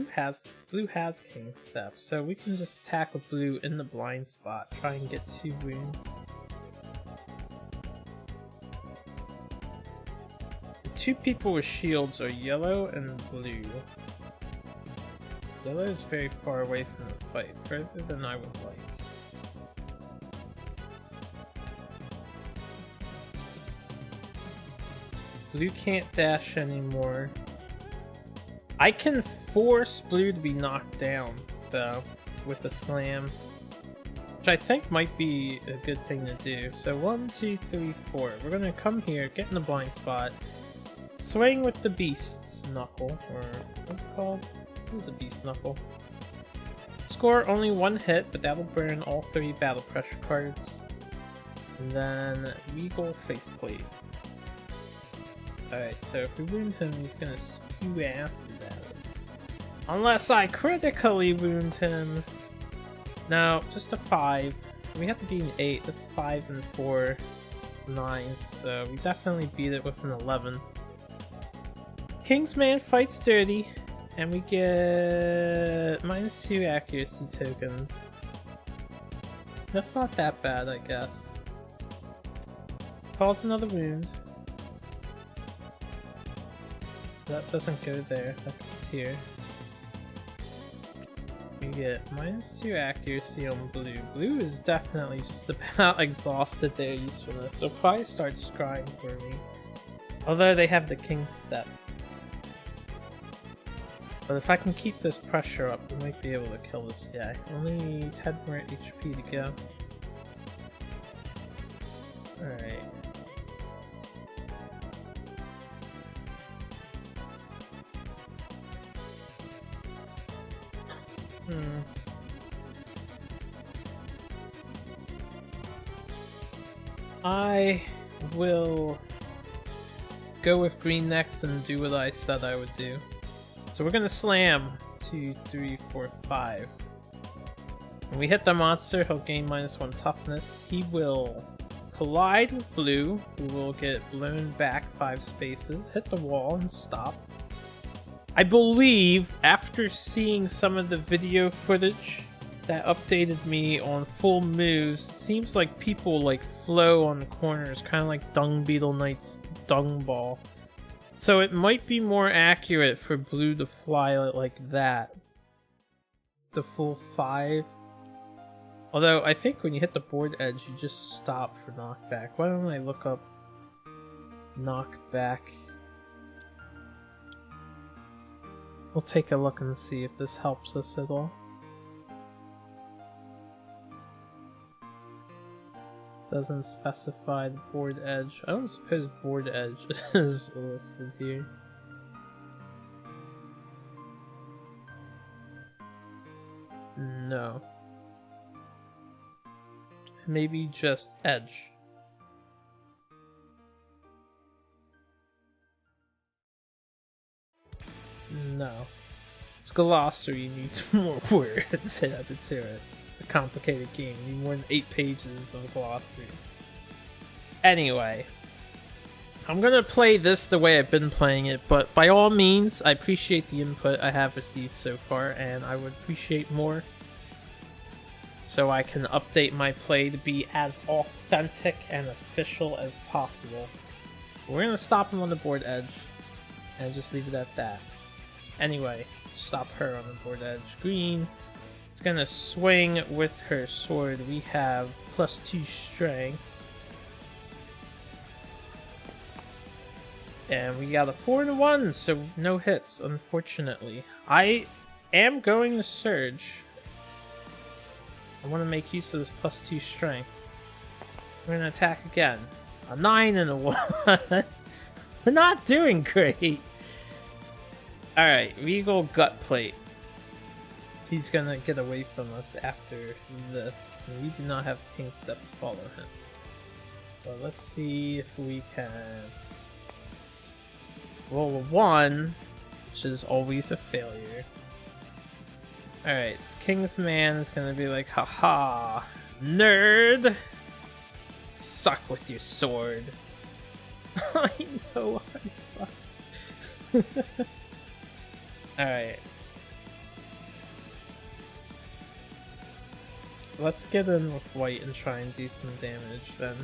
Blue has King Step, so we can just attack with Blue in the blind spot, try and get 2 wounds. The 2 people with shields are Yellow and Blue. Yellow is very far away from the fight, further than I would like. Blue can't dash anymore. I can force Blue to be knocked down, though, with a slam. Which I think might be a good thing to do. So 1, 2, 3, 4. We're gonna come here, get in the blind spot. Swing with the Beast's Knuckle, or what's it called? What is a Beast Knuckle? Score only 1 hit, but that'll burn all 3 battle pressure cards. And then Regal Faceplate. Alright, so if we wound him, he's gonna spew acid at us. Unless I critically wound him. No, just a 5. We have to beat an 8. That's 5 and 4. 9. So we definitely beat it with an 11. Kingsman fights dirty. And we get -2 accuracy tokens. That's not that bad, I guess. Cause another wound. That doesn't go there, that goes here. We get -2 accuracy on Blue. Blue is definitely just about exhausted their usefulness. They'll probably start scrying for me. Although they have the King Step. But if I can keep this pressure up, we might be able to kill this guy. Only 10 more HP to go. Alright. I will go with green next and do what I said I would do. So we're gonna slam 2, 3, 4, 5. When we hit the monster, he'll gain -1 toughness. He will collide with Blue, who will get blown back 5 spaces, hit the wall, and stop. I believe after after seeing some of the video footage that updated me on full moves, it seems like people like flow on corners, kind of like Dung Beetle Knight's Dung Ball. So it might be more accurate for Blue to fly like that. The full 5. Although I think when you hit the board edge, you just stop for knockback. Why don't I look up knockback? We'll take a look and see if this helps us at all. Doesn't specify the board edge. I don't suppose board edge is listed here. No. Maybe just edge. No. Its glossary needs more words added to it. It's a complicated game. You need more than 8 pages of glossary. Anyway. I'm gonna play this the way I've been playing it, but by all means, I appreciate the input I have received so far, and I would appreciate more so I can update my play to be as authentic and official as possible. We're gonna stop him on the board edge and just leave it at that. Anyway, stop her on the board edge. Green is gonna swing with her sword. We have +2 strength. And we got a 4 and a 1, so no hits, unfortunately. I am going to surge. I want to make use of this +2 strength. We're going to attack again. A 9 and a 1. We're not doing great. Alright, Regal Gut Plate. He's going to get away from us after this. We do not have Pink Step to follow him. So let's see if we can roll a 1, which is always a failure. Alright, so Kingsman is gonna be like, haha, nerd! Suck with your sword. I know I suck. Alright. Let's get in with white and try and do some damage then.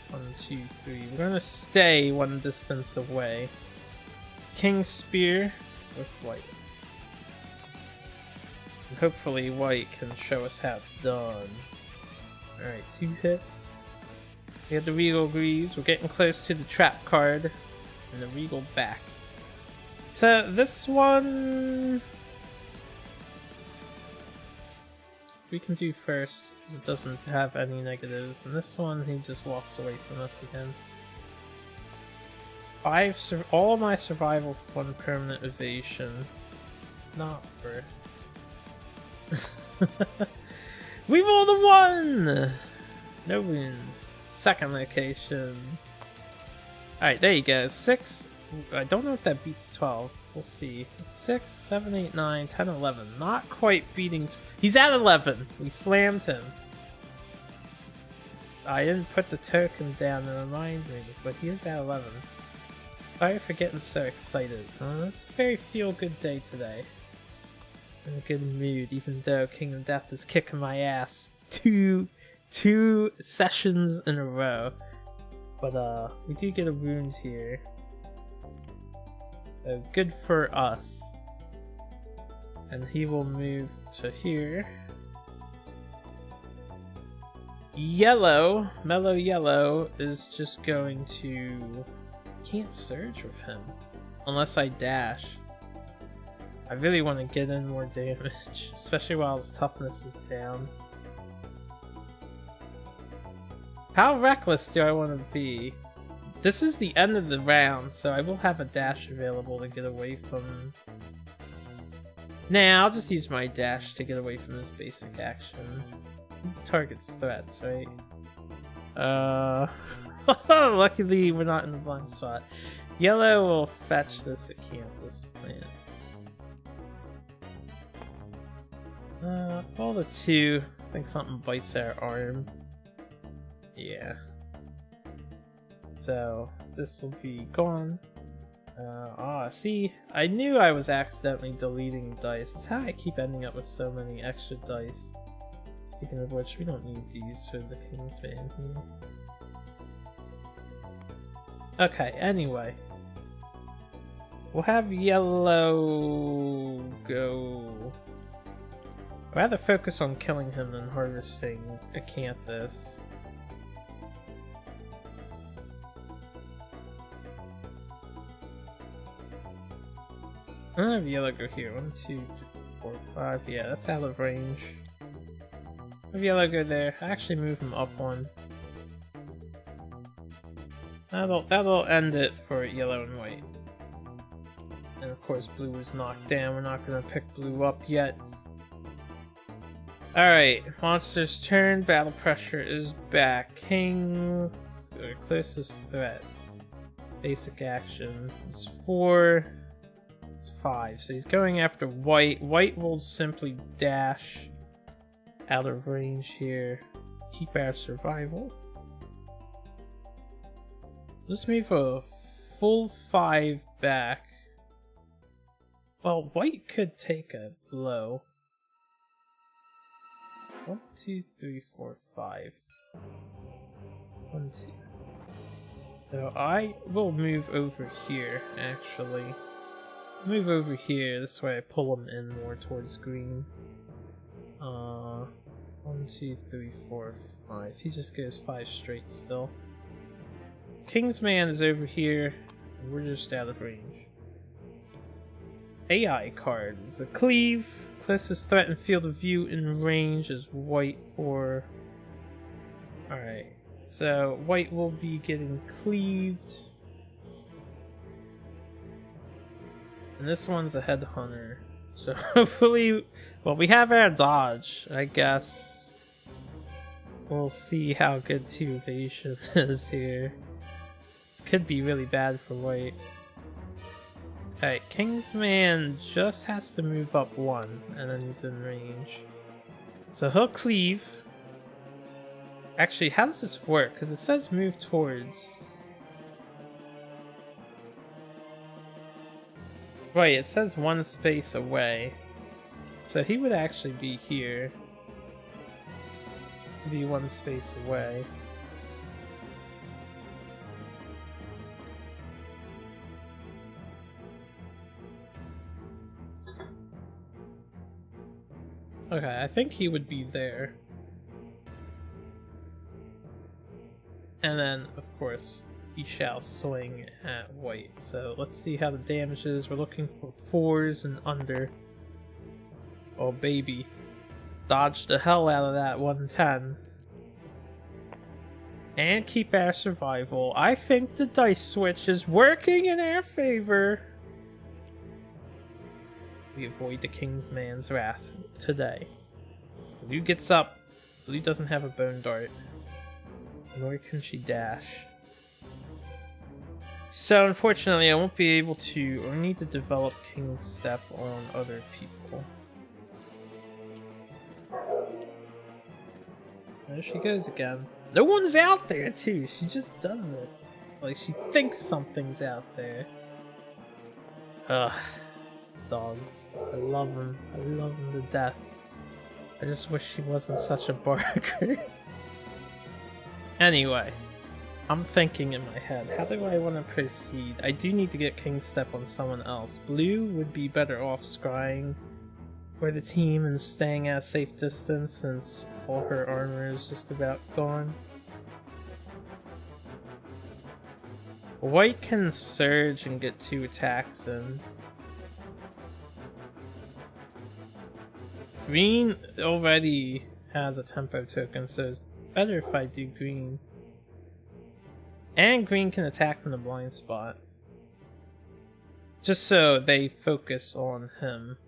1, 2, 3. We're gonna stay one distance away. King Spear with white. And hopefully white can show us how it's done. Alright, 2 hits. We have the Regal Greaves. We're getting close to the trap card. And the Regal back. So this one we can do first because it doesn't have any negatives. And this one he just walks away from us again. All my survival for 1 permanent evasion. Not for. We rolled a 1! No wounds. Second location. Alright, there you go. 6. I don't know if that beats 12. We'll see. 6, 7, 8, 9, 10, 11. Not quite beating. He's at 11. We slammed him. I didn't put the token down to remind me, but he is at 11. Sorry for getting so excited. It's a very feel-good day today. In a good mood, even though King of Death is kicking my ass two sessions in a row. But we do get a wound here. Good for us. And he will move to here. Yellow, Mellow Yellow, is just going to... Can't surge with him unless I dash. I really want to get in more damage, especially while his toughness is down. How reckless do I want to be? This is the end of the round, so I will have a dash available to get away from... Nah, I'll just use my dash to get away from his basic action. Targets threats, right? Luckily, we're not in the blind spot. Yellow will fetch this Acanthus plant. Roll the 2. I think something bites our arm. Yeah. So, this will be gone. See, I knew I was accidentally deleting dice. That's how I keep ending up with so many extra dice. Speaking of which, we don't need these for the Kingsman here. Okay, anyway. We'll have yellow go. I'd rather focus on killing him than harvesting Acanthus. I'm gonna have yellow go here. 1, 2, 3, 4, 5. Yeah, that's out of range. Have yellow go there. I actually move him up one. That'll end it for yellow and white. And of course, blue was knocked down. We're not gonna pick blue up yet. Alright, monster's turn. Battle pressure is back. King, closest threat. Basic action is 4. 5, so he's going after white. White will simply dash out of range here. Keep our survival. Let's move a full 5 back. Well, white could take a blow. 1, 2, 3, 4, 5. 1, 2. So I will move over here, actually. Move over here, this way I pull him in more towards green. 1, 2, 3, 4, 5. He just goes 5 straight still. Kingsman is over here, and we're just out of range. AI cards. The cleave. Closest threat and field of view in range is white for... Alright, so white will be getting cleaved. And this one's a headhunter. So hopefully, well, we have our dodge, I guess. We'll see how good 2 evasion is here. This could be really bad for white. Alright, Kingsman just has to move up 1, and then he's in range. So he'll cleave. Actually, how does this work? Because it says move towards... Right, it says 1 space away. So he would actually be here. To be 1 space away. Okay, I think he would be there. And then, of course, he shall swing at white. So let's see how the damage is. We're looking for 4s and under. Oh baby. Dodge the hell out of that 110. And keep our survival. I think the dice switch is working in our favor. We avoid the Kingsman's wrath today. Blue gets up. Blue doesn't have a bone dart. Nor can she dash. So unfortunately I won't be able to, or need to develop King Step on other people. There she goes again. No one's out there too, she just does it. Like she thinks something's out there. Ugh. Dogs. I love them. I love them to death. I just wish he wasn't such a barker. Anyway, I'm thinking in my head, how do I want to proceed? I do need to get King Step on someone else. Blue would be better off scrying for the team and staying at a safe distance since all her armor is just about gone. White can surge and get 2 attacks in. Green already has a tempo token, so it's better if I do green. And green can attack from the blind spot. Just so they focus on him.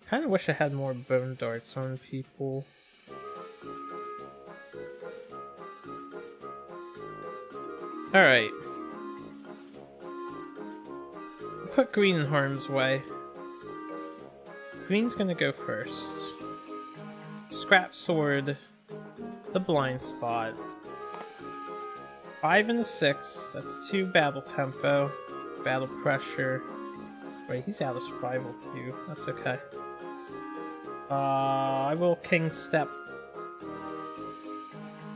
Kinda wish I had more bone darts on people. Alright. Put green in harm's way. Green's gonna go first. Scrap Sword, the Blind Spot. 5 and a 6, that's 2 Battle Tempo, Battle Pressure. Wait, he's out of Survival too, that's okay. I will King Step.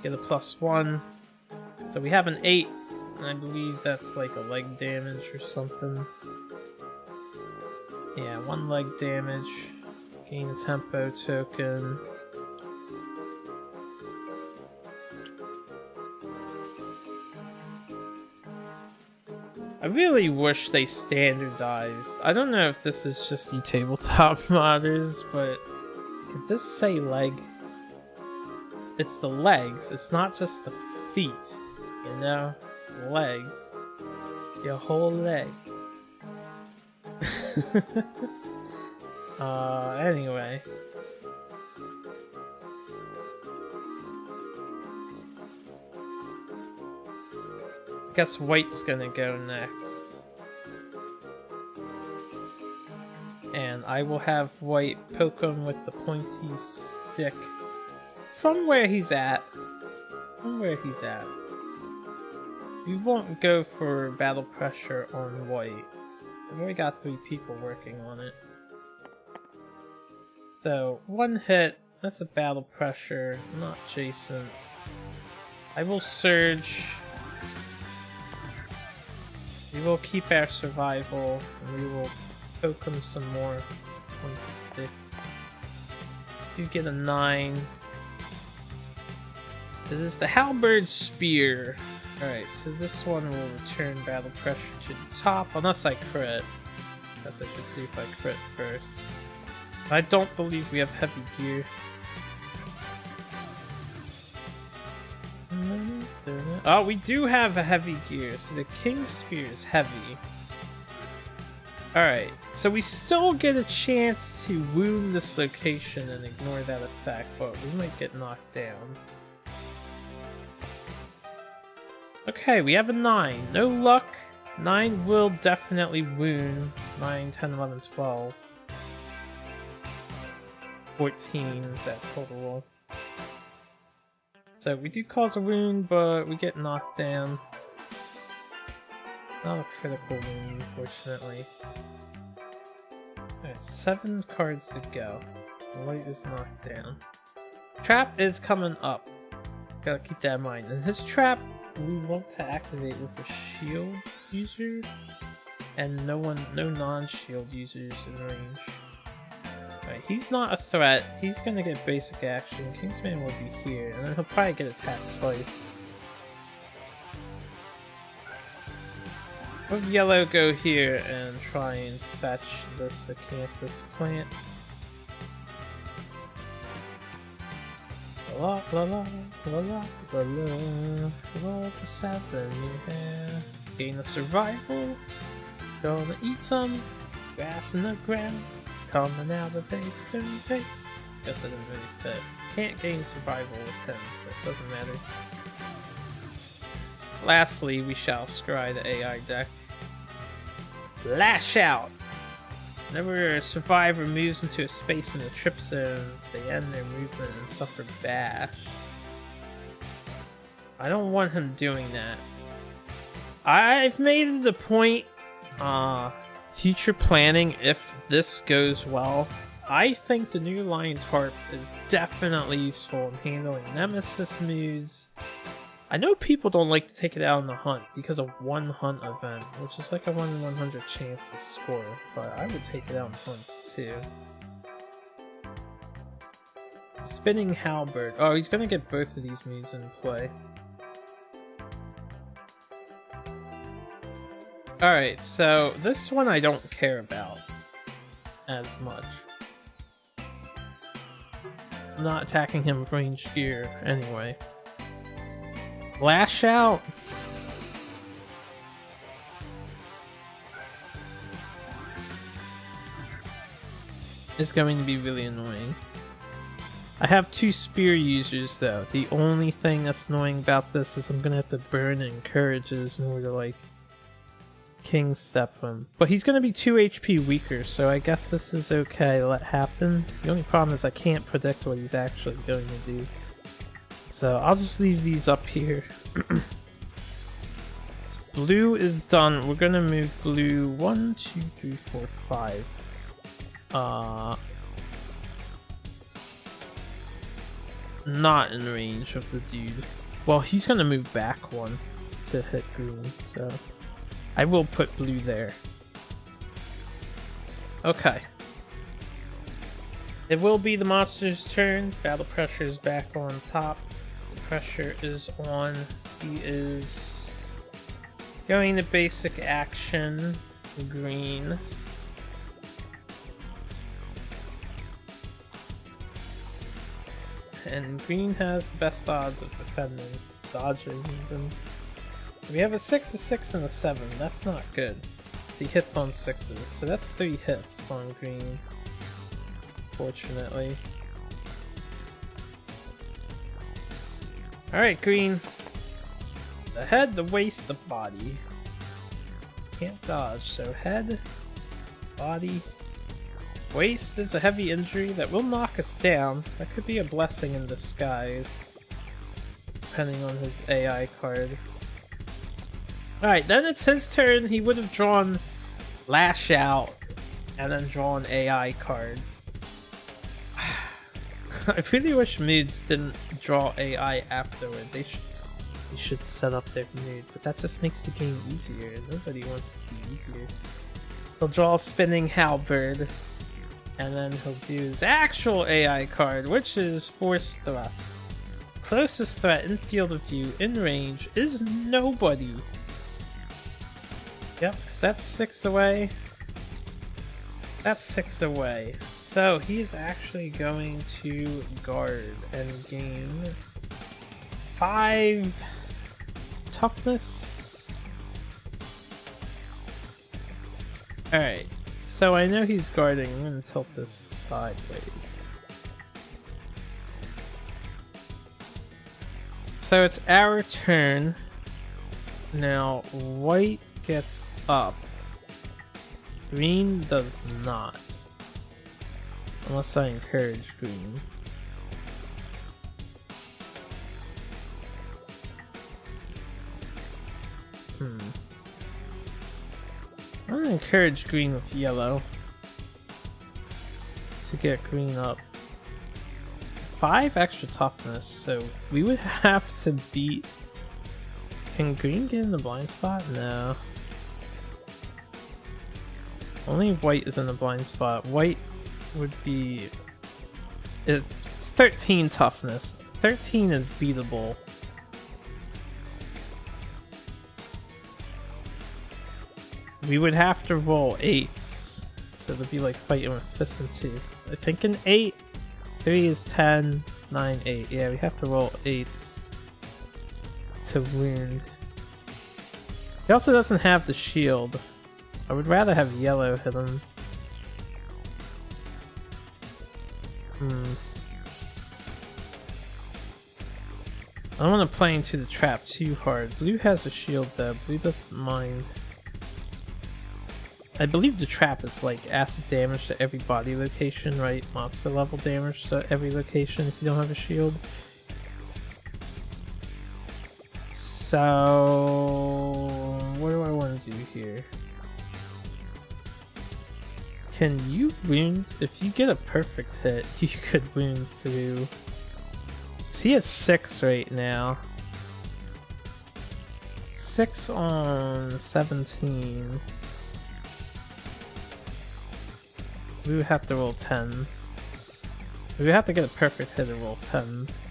Get a +1. So we have an 8, and I believe that's like a leg damage or something. Yeah, 1 leg damage. Gain a tempo token. I really wish they standardized. I don't know if this is just the tabletop modders, but could this say leg? It's the legs, it's not just the feet, you know? Legs. Your whole leg. Anyway. I guess white's gonna go next. And I will have white poke him with the pointy stick from where he's at. From where he's at. We won't go for battle pressure on white. We've already got 3 people working on it. So, 1 hit, that's a battle pressure, not Jason. I will surge. We will keep our survival, and we will poke him some more. Pointy stick. You get a 9. This is the Halberd Spear. Alright, so this one will return battle pressure to the top, unless I crit. Guess I should see if I crit first. I don't believe we have heavy gear. Oh, we do have a heavy gear, so the King's Spear is heavy. Alright, so we still get a chance to wound this location and ignore that effect, but we might get knocked down. Okay, we have a 9. No luck. 9 will definitely wound. 9, 10, 11, 12. 14 is that total roll. So we do cause a wound, but we get knocked down. Not a critical wound, unfortunately. Alright, 7 cards to go. The light is knocked down. Trap is coming up. Gotta keep that in mind. And his trap we want to activate with a shield user, and no non-shield users in range. Alright, he's not a threat. He's gonna get basic action. Kingsman will be here, and then he'll probably get attacked twice. Have yellow go here and try and fetch this acanthus plant. La la la la la la la. Roll the 7 you have. Gain a survival. Gonna eat some grass in the ground. Coming out of base, stone face. Guess that doesn't really fit. Can't gain survival with him, so it doesn't matter. Lastly, we shall scry the AI deck. Lash Out! Whenever a survivor moves into a space in the trip zone, they end their movement and suffer bash. I don't want him doing that. I've made it a point, future planning, if this goes well, I think the new Lion's Harp is definitely useful in handling nemesis moves. I know people don't like to take it out on the hunt because of one hunt event, which is like a 1 in 100 chance to score, but I would take it out on hunts too. Spinning Halberd. Oh, he's gonna get both of these moves in play. Alright, so this one I don't care about as much. I'm not attacking him with ranged gear anyway. Lash Out! Is going to be really annoying. I have 2 spear users though. The only thing that's annoying about this is I'm gonna have to burn encourages in order to like King step him. But he's gonna be 2 HP weaker, so I guess this is okay to let happen. The only problem is I can't predict what he's actually going to do. So I'll just leave these up here. Blue is done. We're gonna move blue 1, 2, 3, 4, 5. Not in range of the dude. Well, he's gonna move back 1 to hit green, so I will put blue there. Okay. It will be the monster's turn. Battle pressure is back on top. The pressure is on. He is going to basic action. Green. And green has the best odds of defending, dodging even. We have a 6, a 6, and a 7. That's not good. So he hits on 6s. So that's 3 hits on green. Fortunately. Alright, green. The head, the waist, the body. Can't dodge, so head, body. Waist is a heavy injury that will knock us down. That could be a blessing in disguise, depending on his AI card. Alright, then it's his turn. He would have drawn Lash Out and then drawn AI card. I really wish moods didn't draw AI afterward. They should set up their mood, but that just makes the game easier. Nobody wants it to be easier. He'll draw Spinning Halberd, and then he'll do his actual AI card, which is Force Thrust. Closest threat in field of view in range is nobody. Yep, that's 6 away. That's 6 away. So he's actually going to guard and gain 5 toughness. Alright, so I know he's guarding. I'm going to tilt this sideways. So it's our turn. Now, white gets up. Green does not. Unless I encourage green. I'm gonna encourage green with yellow to get green up. 5 extra toughness, so we would have to beat... Can green get in the blind spot? No. Only white is in the blind spot. White would be... It's 13 toughness. 13 is beatable. We would have to roll 8s. So it'd be like fighting with fist and tooth. I think an 8, 3 is 10, 9, 8. Yeah, we have to roll 8s to wound. He also doesn't have the shield. I would rather have yellow hit him. I don't want to play into the trap too hard. Blue has a shield though. Blue doesn't mind. I believe the trap is like acid damage to every body location, right? Monster level damage to every location if you don't have a shield. So what do I want to do here? Can you wound? If you get a perfect hit, you could wound through. So he has 6 right now. 6 on 17. We would have to roll 10s. We would have to get a perfect hit and roll 10s.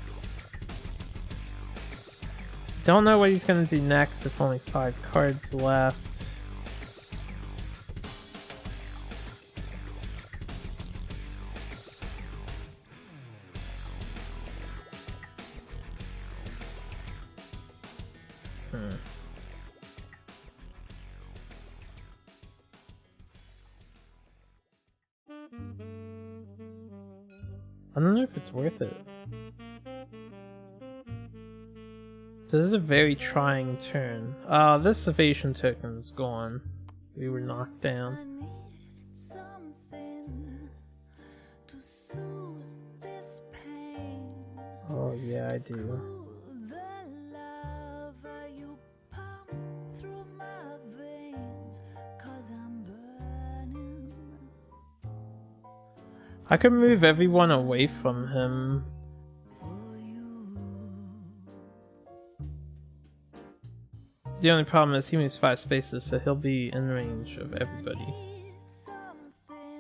Don't know what he's gonna do next with only 5 cards left. I don't know if it's worth it. This is a very trying turn. This evasion token is gone. we were knocked down. Oh yeah, I do. I could move everyone away from him. The only problem is he moves 5 spaces, so he'll be in range of everybody.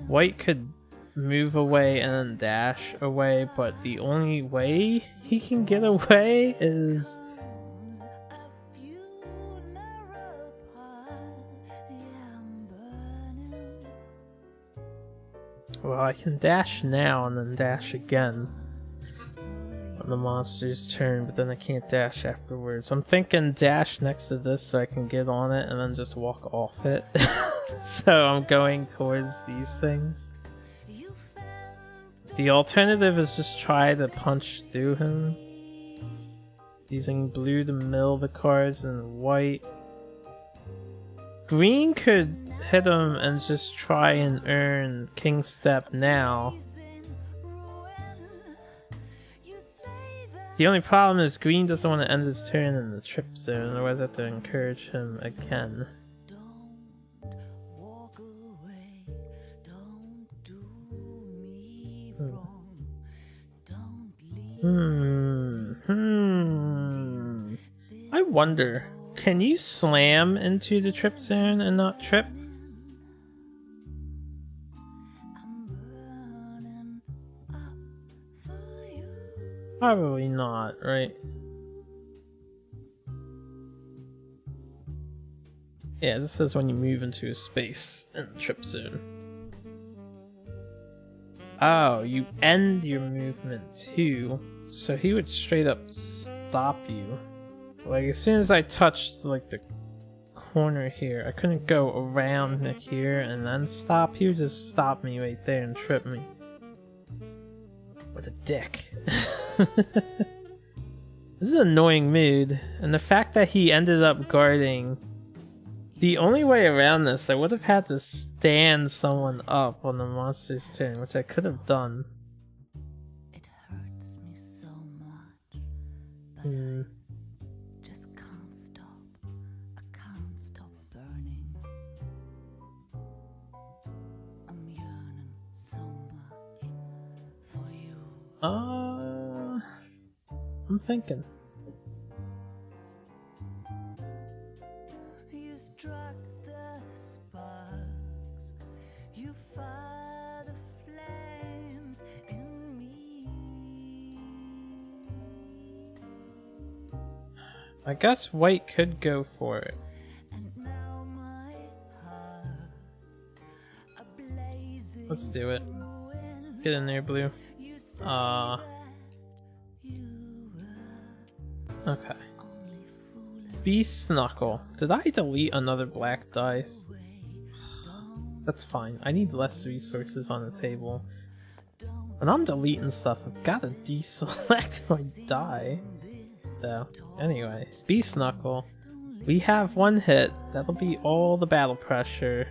White could move away and then dash away, but the only way he can get away is... Well, I can dash now and then dash again on the monster's turn, but then I can't dash afterwards. I'm thinking dash next to this so I can get on it and then just walk off it. So I'm going towards these things. The alternative is just try to punch through him, using blue to mill the cards and white. Green could hit him and just try and earn King Step now. The only problem is green doesn't want to end his turn in the trip zone, otherwise I have to encourage him again. I wonder, can you slam into the trip zone and not trip? Probably not, right? Yeah, this says when you move into a space in the trip zone. Oh, you end your movement too, so he would straight up stop you. Like, as soon as I touched, like, the corner here, I couldn't go around here and then stop. He would just stop me right there and trip me. What a dick. This is an annoying mood, and the fact that he ended up guarding... The only way around this, I would have had to stand someone up on the monster's turn, which I could have done. It hurts me so much, but I just can't stop. I can't stop burning. I'm yearning so much for you. I'm thinking. You struck the sparks. You fire the flames in me. I guess white could go for it. And now my heart's ablazing. Let's do it. Get in there, blue. Okay. Beast Knuckle. Did I delete another black dice? That's fine. I need less resources on the table. When I'm deleting stuff, I've got to deselect my die. So, anyway. Beast Knuckle. We have one hit. That'll be all the battle pressure.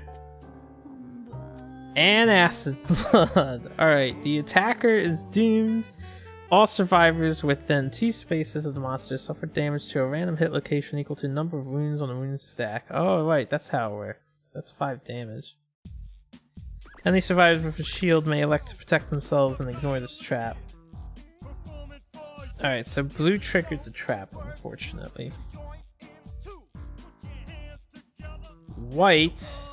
And acid blood. Alright, the attacker is doomed. All survivors within 2 spaces of the monster suffer damage to a random hit location equal to the number of wounds on the wound stack. Oh, right, that's how it works. That's 5 damage. Any survivors with a shield may elect to protect themselves and ignore this trap. Alright, so blue triggered the trap, unfortunately. White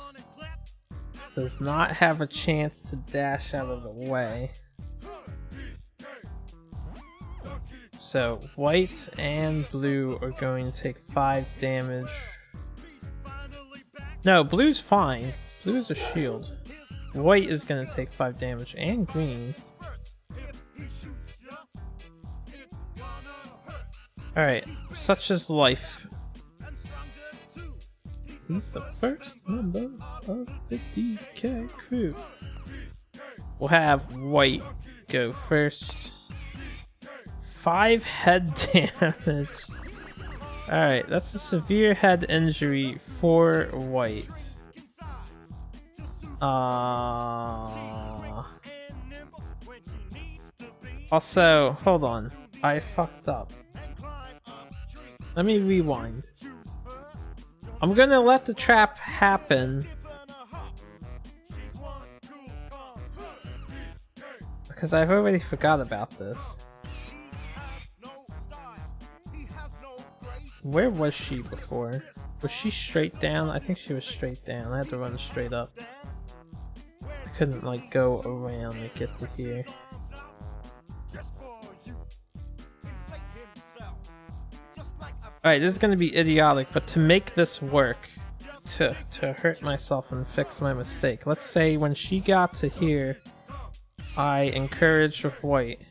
does not have a chance to dash out of the way. So, white and blue are going to take 5 damage. No, blue's fine. Blue is a shield. White is going to take 5 damage, and green. Alright, such is life. He's the first member of the DK crew. We'll have white go first. 5 head damage. Alright, that's a severe head injury for white. Also, hold on. I fucked up. Let me rewind. I'm gonna let the trap happen. Because I've already forgot about this. Where was she before? Was she straight down? I think she was straight down. I had to run straight up. I couldn't like go around to get to here. Alright, this is gonna be idiotic, but to make this work, to hurt myself and fix my mistake, let's say when she got to here, I encouraged with white.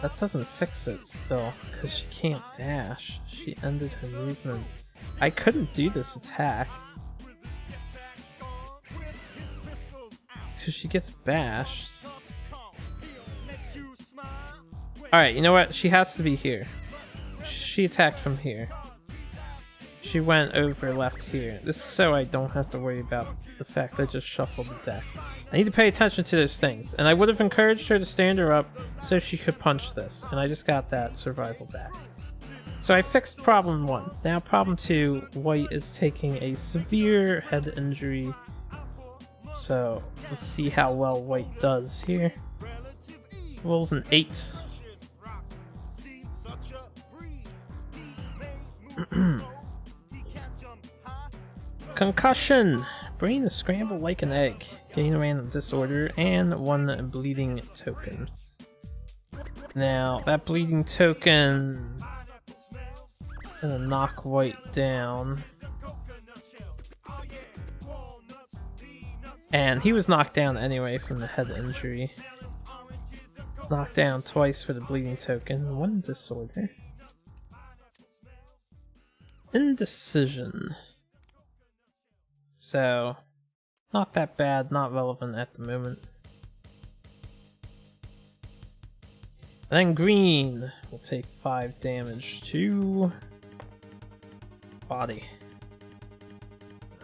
That doesn't fix it still, because she can't dash. She ended her movement. I couldn't do this attack. Because she gets bashed. Alright, you know what? She has to be here. She attacked from here. She went over left here. This is so I don't have to worry about the fact I just shuffled the deck. I need to pay attention to those things. And I would have encouraged her to stand her up so she could punch this. And I just got that survival back. So I fixed problem 1. Now problem 2, white is taking a severe head injury. So let's see how well white does here. Rolls an 8. Concussion! Brain is scrambled like an egg. Gain a random disorder and 1 bleeding token. Now, that bleeding token gonna knock white down. And he was knocked down anyway from the head injury. Knocked down twice for the bleeding token, 1 disorder. Indecision. So, not that bad, not relevant at the moment. And then green will take 5 damage to body.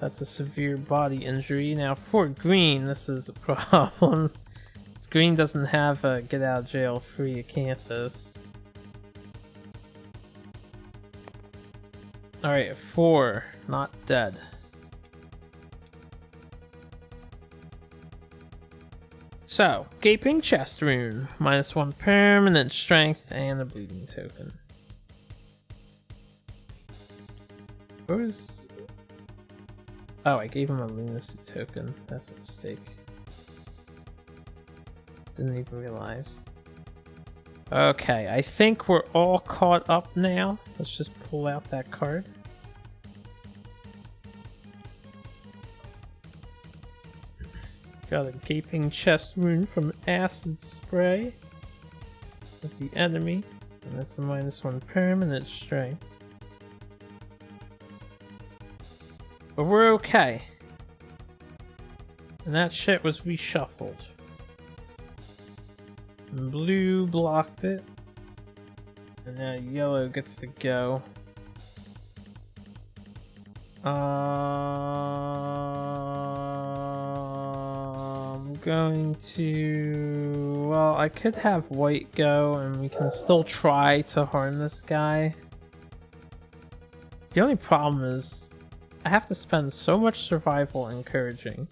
That's a severe body injury. Now for green, this is a problem. This green doesn't have a get out of jail free acanthus. Alright, 4, not dead. So, Gaping Chest Rune, -1 permanent strength, and a bleeding token. Where's... Oh, I gave him a lunacy token. That's a mistake. Didn't even realize. Okay, I think we're all caught up now. Let's just pull out that card. Got a Gaping Chest Rune from Acid Spray with the enemy, and that's a -1 permanent strength. But we're okay. And that shit was reshuffled. And blue blocked it. And now yellow gets to go. I'm going to... Well, I could have white go and we can still try to harm this guy. The only problem is I have to spend so much survival encouraging.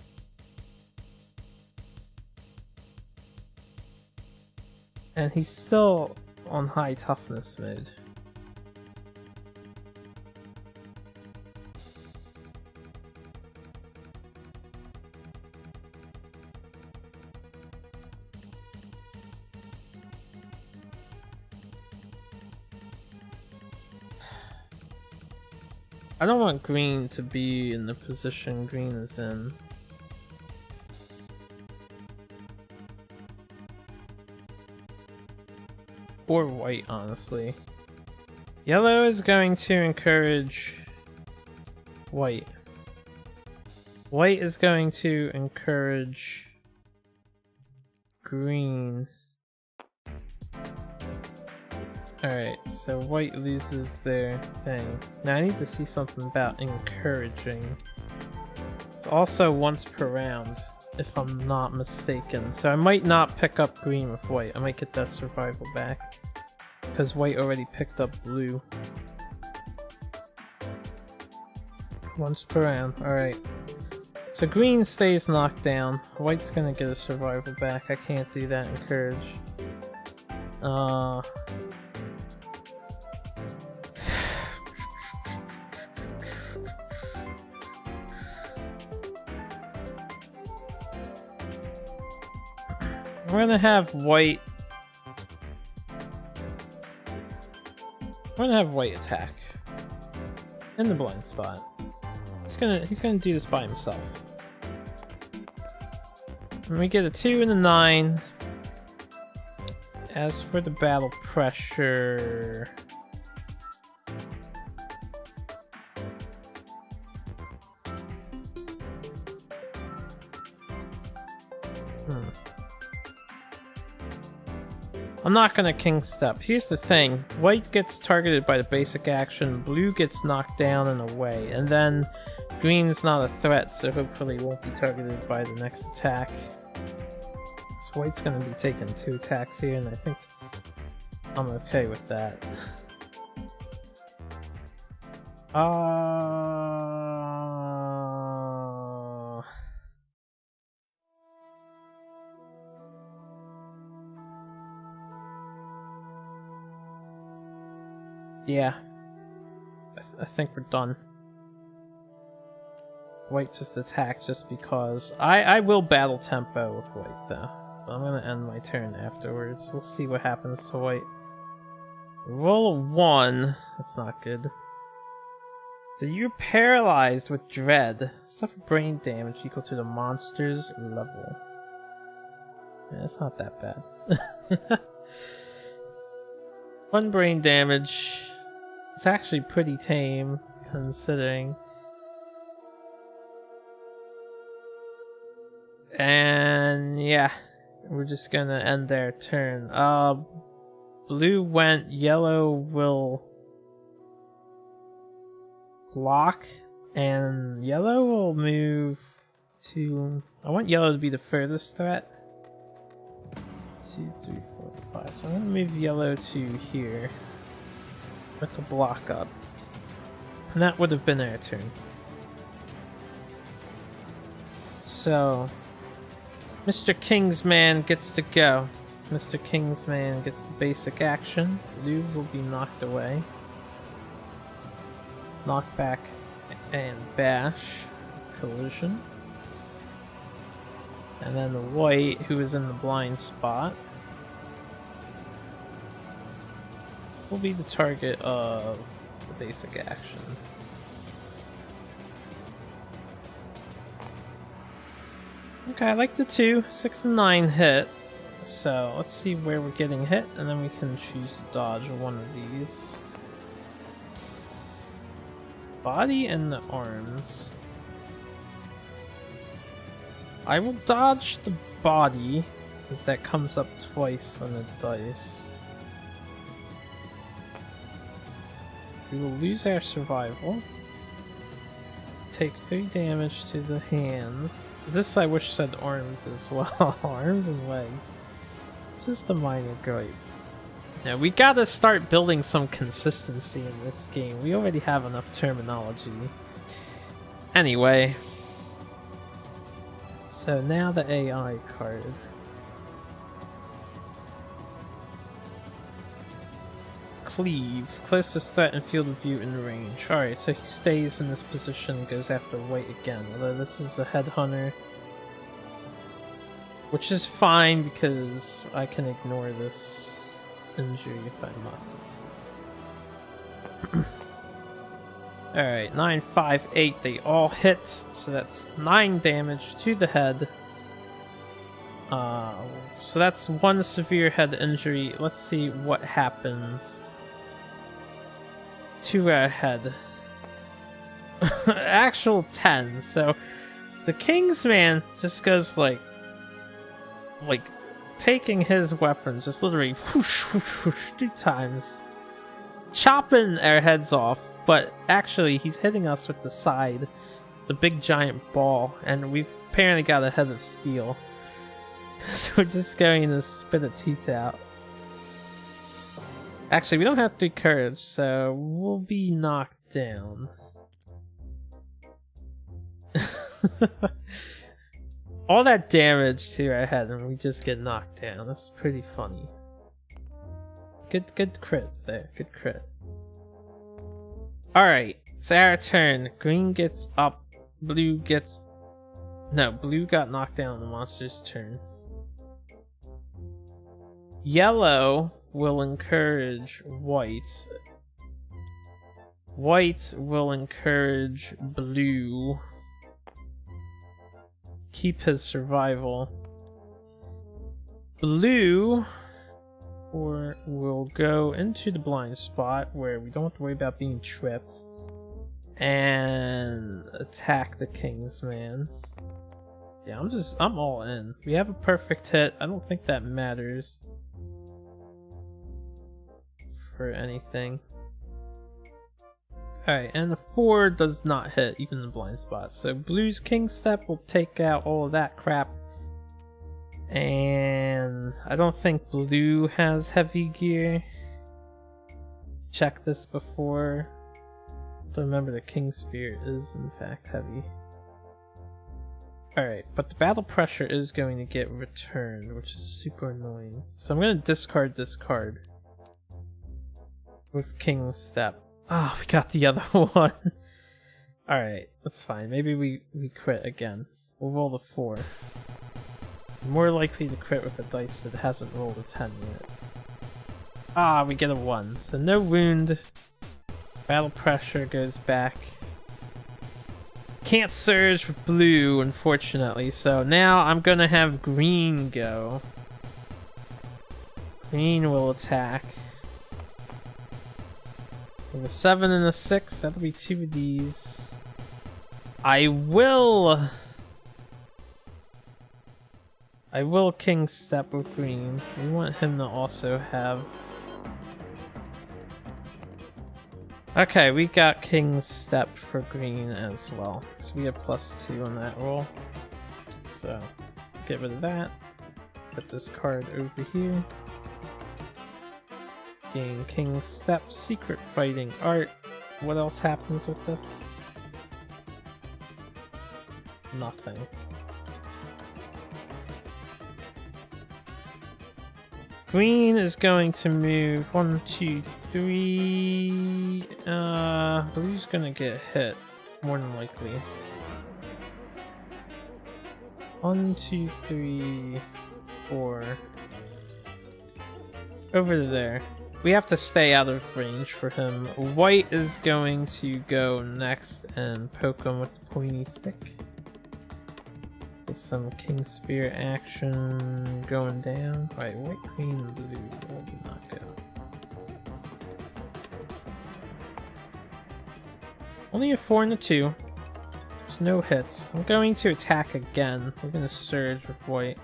And he's still on high toughness mode. I don't want green to be in the position green is in. Or white, honestly. Yellow is going to encourage white. White is going to encourage green. Alright, so white loses their thing. Now I need to see something about encouraging. It's also once per round, if I'm not mistaken. So I might not pick up green with white. I might get that survival back. Because white already picked up blue. Once per round, alright. So green stays knocked down. White's gonna get a survival back. I can't do that, encourage. We're gonna have white. We're gonna have white attack in the blind spot. He's gonna do this by himself. And we get a 2 and a 9. As for the battle pressure, I'm not gonna king step. Here's the thing. White gets targeted by the basic action, blue gets knocked down and away, and then green's not a threat, so hopefully won't be targeted by the next attack. So white's gonna be taking 2 attacks here, and I think I'm okay with that. Yeah. I think we're done. White just attacks just because. I will battle tempo with white though. But I'm gonna end my turn afterwards. We'll see what happens to white. Roll a 1. That's not good. So you're paralyzed with dread. Suffer brain damage equal to the monster's level. Yeah, it's not that bad. 1 brain damage. It's actually pretty tame, considering. And yeah, we're just gonna end their turn. Blue went, yellow will block, and yellow will move to... I want yellow to be the furthest threat. 2, 3, 4, 5. So I'm gonna move yellow to here. With the block up. And that would have been our turn. So Mr. Kingsman gets to go. Mr. Kingsman gets the basic action. Blue will be knocked away. Knockback and bash. Collision. And then the white, who is in the blind spot, will be the target of the basic action. Okay, I like the 2. 6 and 9 hit. So let's see where we're getting hit, and then we can choose to dodge one of these. Body and the arms. I will dodge the body, because that comes up twice on the dice. We will lose our survival. Take 3 damage to the hands. This I wish said arms as well. Arms and legs. It's just a minor gripe. Yeah, we gotta start building some consistency in this game. We already have enough terminology. Anyway. So now the AI card. Cleave. Closest threat and field of view in range. Alright, so he stays in this position and goes after white again. Although this is a headhunter. Which is fine because I can ignore this injury if I must. Alright, 9, 5, 8. They all hit. So that's 9 damage to the head. So that's 1 severe head injury. Let's see what happens to our head. Actual 10. So the Kingsman just goes like taking his weapon, just literally whoosh, whoosh, whoosh, 2 times, chopping our heads off, but actually he's hitting us with the side, the big giant ball, and we've apparently got a head of steel. So we're just going to spit the teeth out. Actually, we don't have 3 courage, so we'll be knocked down. All that damage to our head and we just get knocked down. That's pretty funny. Good crit there. Good crit. Alright, it's our turn. Green gets up. Blue gets... No, blue got knocked down on the monster's turn. Yellow will encourage white. White will encourage blue. Keep his survival. Blue will go into the blind spot where we don't have to worry about being tripped and attack the Kingsman. Yeah, I'm all in. We have a perfect hit. I don't think that matters for anything. Alright, and the 4 does not hit even the blind spot. So blue's king step will take out all of that crap. And I don't think blue has heavy gear. Check this before. Remember the king spear is in fact heavy. Alright, but the battle pressure is going to get returned, which is super annoying. So I'm going to discard this card with king step. Ah, we got the other one. Alright, that's fine. Maybe we crit again. We'll roll the 4. More likely to crit with a dice that hasn't rolled a 10 yet. Ah, we get a 1. So no wound. Battle pressure goes back. Can't surge with blue, unfortunately. So now I'm gonna have green go. Green will attack. With a 7 and a 6, that'll be 2 of these. I will king step with green. We want him to also have... Okay, we got king step for green as well. So we have +2 on that roll. So, get rid of that. Put this card over here. Gain king step, secret fighting art. What else happens with this? Nothing. Green is going to move 1, 2, 3. Blue's gonna get hit, more than likely. 1, 2, 3, 4. Over to there. We have to stay out of range for him. White is going to go next and poke him with the pointy stick. Get some king spear action going down. Alright, white, green, blue. That did not go. Only a 4 and a 2. There's no hits. I'm going to attack again. We're going to surge with white.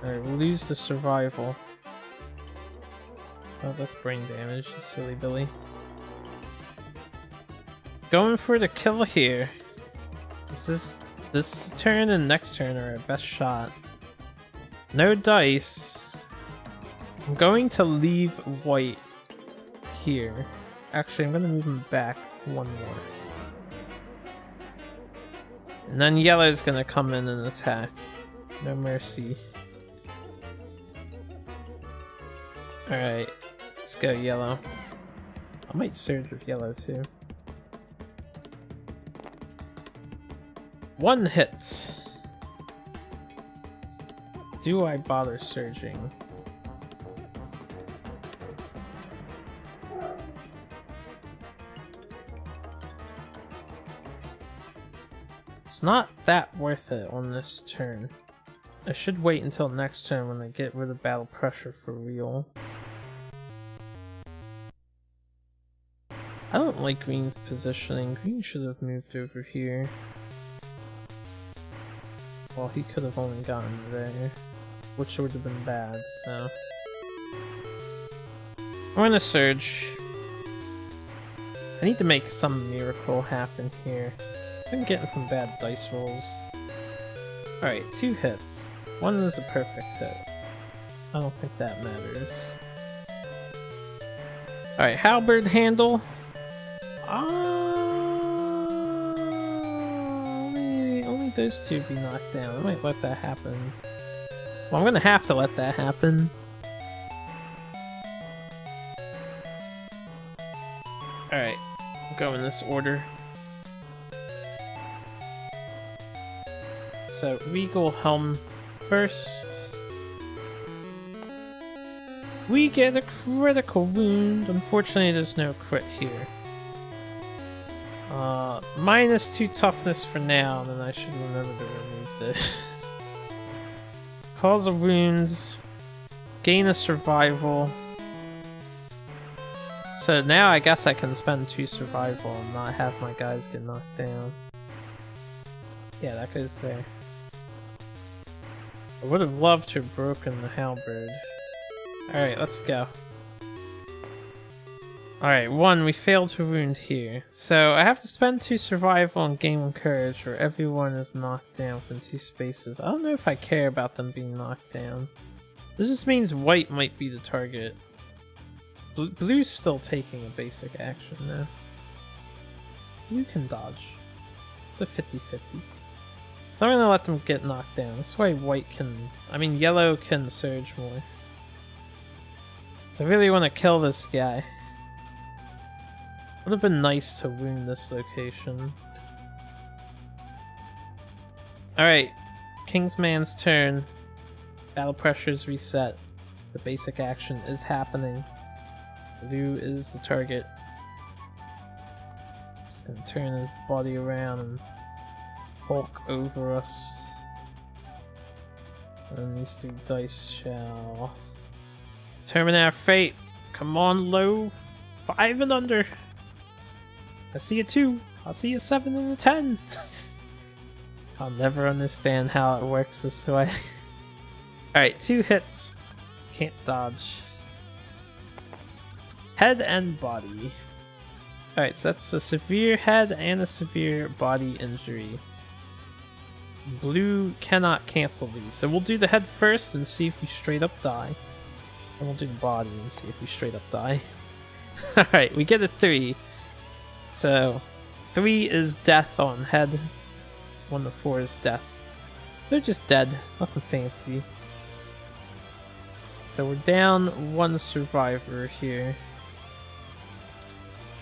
Alright, we'll lose the survival. Oh, that's brain damage, you silly Billy. Going for the kill here. This turn and next turn are our best shot. No dice. I'm going to leave white here. Actually, I'm going to move him back 1 more. And then yellow's going to come in and attack. No mercy. Alright, let's go yellow. I might surge with yellow too. 1 hit. Do I bother surging? It's not that worth it on this turn. I should wait until next turn when I get rid of battle pressure for real. I don't like green's positioning. Green should have moved over here. Well, he could have only gotten there. which would have been bad, so... I'm gonna surge. I need to make some miracle happen here. I've been getting some bad dice rolls. Alright, 2 hits. One is a perfect hit. I don't think that matters. Alright, halberd handle. Only those two be knocked down. I might let that happen. Well, I'm gonna have to let that happen. Alright, we'll go in this order. So, Regal Helm first. We get a critical wound. Unfortunately, there's no crit here. -2 toughness for now, and then I should remember to remove this. Cause of wounds. Gain a survival. So now I guess I can spend 2 survival and not have my guys get knocked down. Yeah, that goes there. I would have loved to have broken the halberd. Alright, let's go. Alright, 1, we failed to wound here. So I have to spend 2 survival and gain courage or everyone is knocked down from 2 spaces. I don't know if I care about them being knocked down. This just means white might be the target. Blue's still taking a basic action though. Blue can dodge. It's a 50-50. So I'm gonna let them get knocked down. This way white can... yellow can surge more. So I really want to kill this guy. Would have been nice to wound this location. Alright, Kingsman's turn. Battle pressure's reset. The basic action is happening. Blue is the target. Just gonna turn his body around and Hulk over us. And these 3 dice shall determine our fate. Come on, low. 5 and under. I see a 2. I'll see a 7 and a 10. I'll never understand how it works this way. Alright, 2 hits. Can't dodge. Head and body. Alright, so that's a severe head and a severe body injury. Blue cannot cancel these. So we'll do the head first and see if we straight up die. And we'll do the body and see if we straight up die. Alright, we get a 3. So 3 is death on head. 1 to 4 is death. They're just dead. Nothing fancy. So we're down 1 survivor here.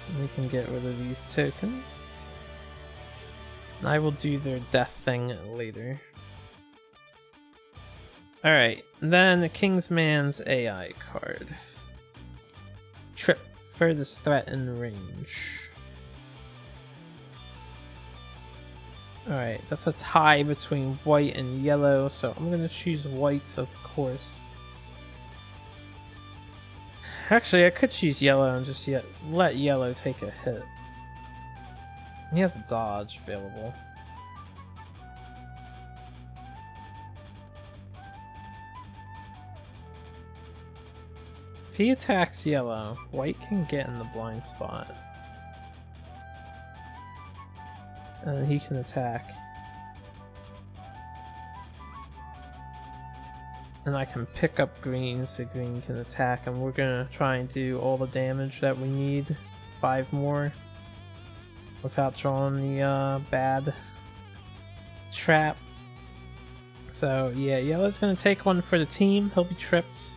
And we can get rid of these tokens. And I will do their death thing later. Alright, then the Kingsman's AI card. Trip, furthest threat in range. Alright, that's a tie between white and yellow, so I'm gonna choose white, of course. Actually, I could choose yellow and just let yellow take a hit. He has a dodge available. If he attacks yellow, white can get in the blind spot. And he can attack. And I can pick up green so green can attack, and we're gonna try and do all the damage that we need. 5 more. Without drawing the bad trap. So yeah, yellow's gonna take 1 for the team. He'll be tripped.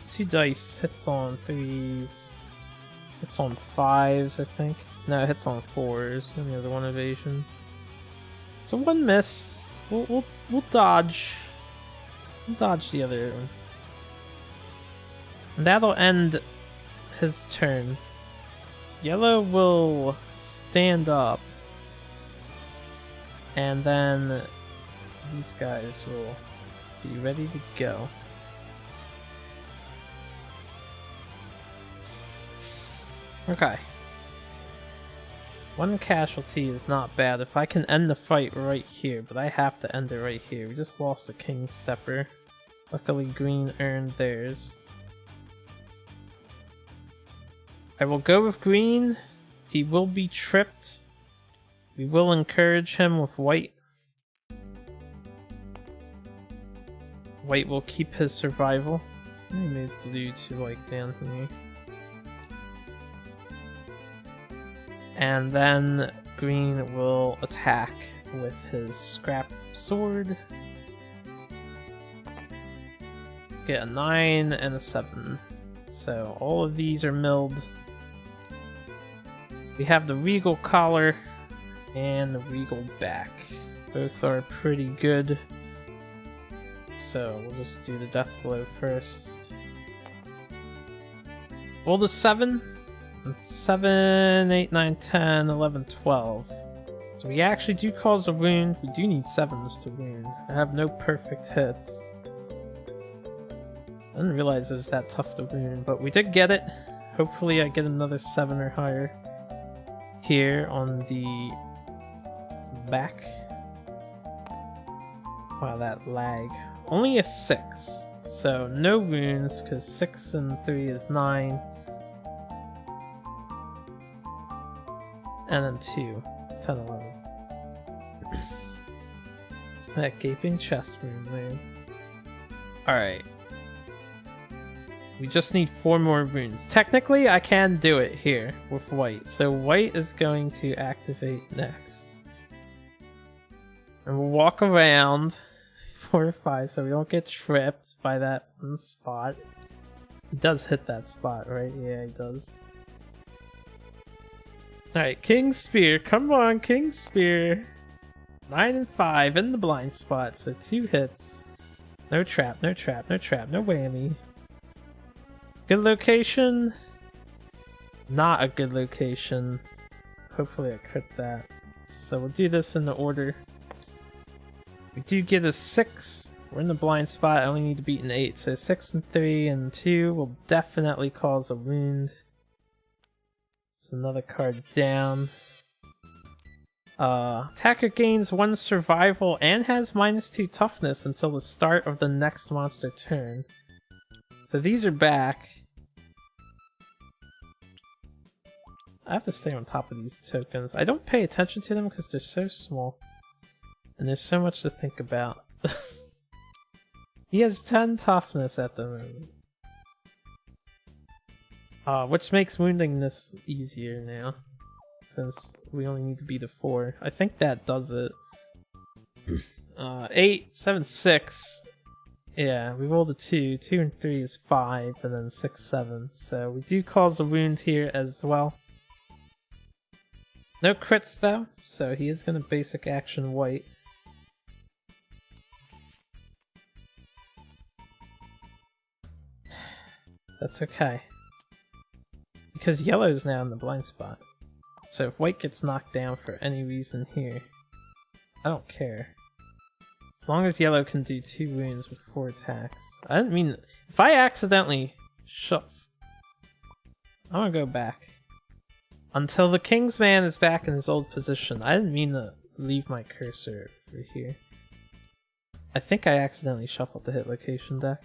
2 dice. Hits on 3s. Hits on 5s, I think. No, it hits on 4s. And the other 1 evasion. So 1 miss. We'll dodge. We'll dodge the other one. And that'll end his turn. Yellow will stand up. And then these guys will be ready to go. Okay. 1 casualty is not bad if I can end the fight right here, but I have to end it right here. We just lost a King Stepper. Luckily green earned theirs. I will go with green. He will be tripped. We will encourage him with white. White will keep his survival. Let me move blue to like down here. And then green will attack with his scrap sword. Get a 9 and a 7. So all of these are milled. We have the Regal Collar and the Regal Back. Both are pretty good. So we'll just do the Death Blow first. Roll the 7. 7, 8, 9, 10, 11, 12. So we actually do cause a wound. We do need 7s to wound. I have no perfect hits. I didn't realize it was that tough to wound, but we did get it. Hopefully I get another 7 or higher here on the back. Wow, that lag. Only a 6, so no wounds, because 6 and 3 is 9. And then 2. It's 10, 11. That gaping chest wound, man. Alright. We just need 4 more wounds. Technically, I can do it here with white. So white is going to activate next. And we'll walk around 4 or 5 so we don't get tripped by that one spot. He does hit that spot, right? Yeah, he does. Alright, King Spear. Come on, King Spear. 9 and 5 in the blind spot, so 2 hits. No trap, no trap, no trap, no whammy. Good location. Not a good location. Hopefully I crit that. So we'll do this in the order. We do get a 6. We're in the blind spot. I only need to beat an 8. So 6 and 3 and 2 will definitely cause a wound. It's another card down. Attacker gains 1 survival and has -2 toughness until the start of the next monster turn. So these are back. I have to stay on top of these tokens. I don't pay attention to them because they're so small. And there's so much to think about. He has 10 toughness at the moment. Which makes wounding this easier now. Since we only need to beat a 4. I think that does it. 8, 7, 6. Yeah, we rolled a 2. 2 and 3 is 5, and then 6, 7. So we do cause a wound here as well. No crits though, so he is going to basic action white. That's okay. Because yellow's now in the blind spot. So if white gets knocked down for any reason here, I don't care. As long as yellow can do 2 wounds with 4 attacks. I didn't mean... If I accidentally shove... I'm gonna go back. Until the Kingsman is back in his old position. I didn't mean to leave my cursor over here. I think I accidentally shuffled the hit location deck.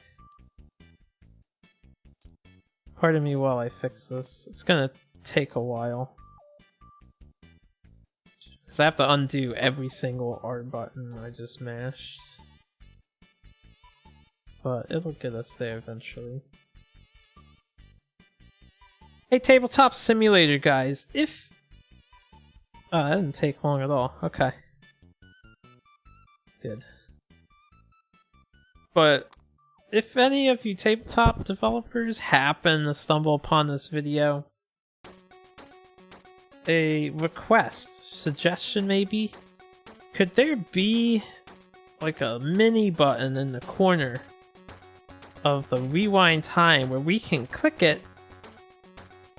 Pardon me while I fix this. It's gonna take a while. Because I have to undo every single R button I just mashed. But it'll get us there eventually. Hey, Tabletop Simulator guys, if... Oh, that didn't take long at all. Okay. Good. But if any of you tabletop developers happen to stumble upon this video, a request, suggestion maybe, could there be like a mini button in the corner of the rewind time where we can click it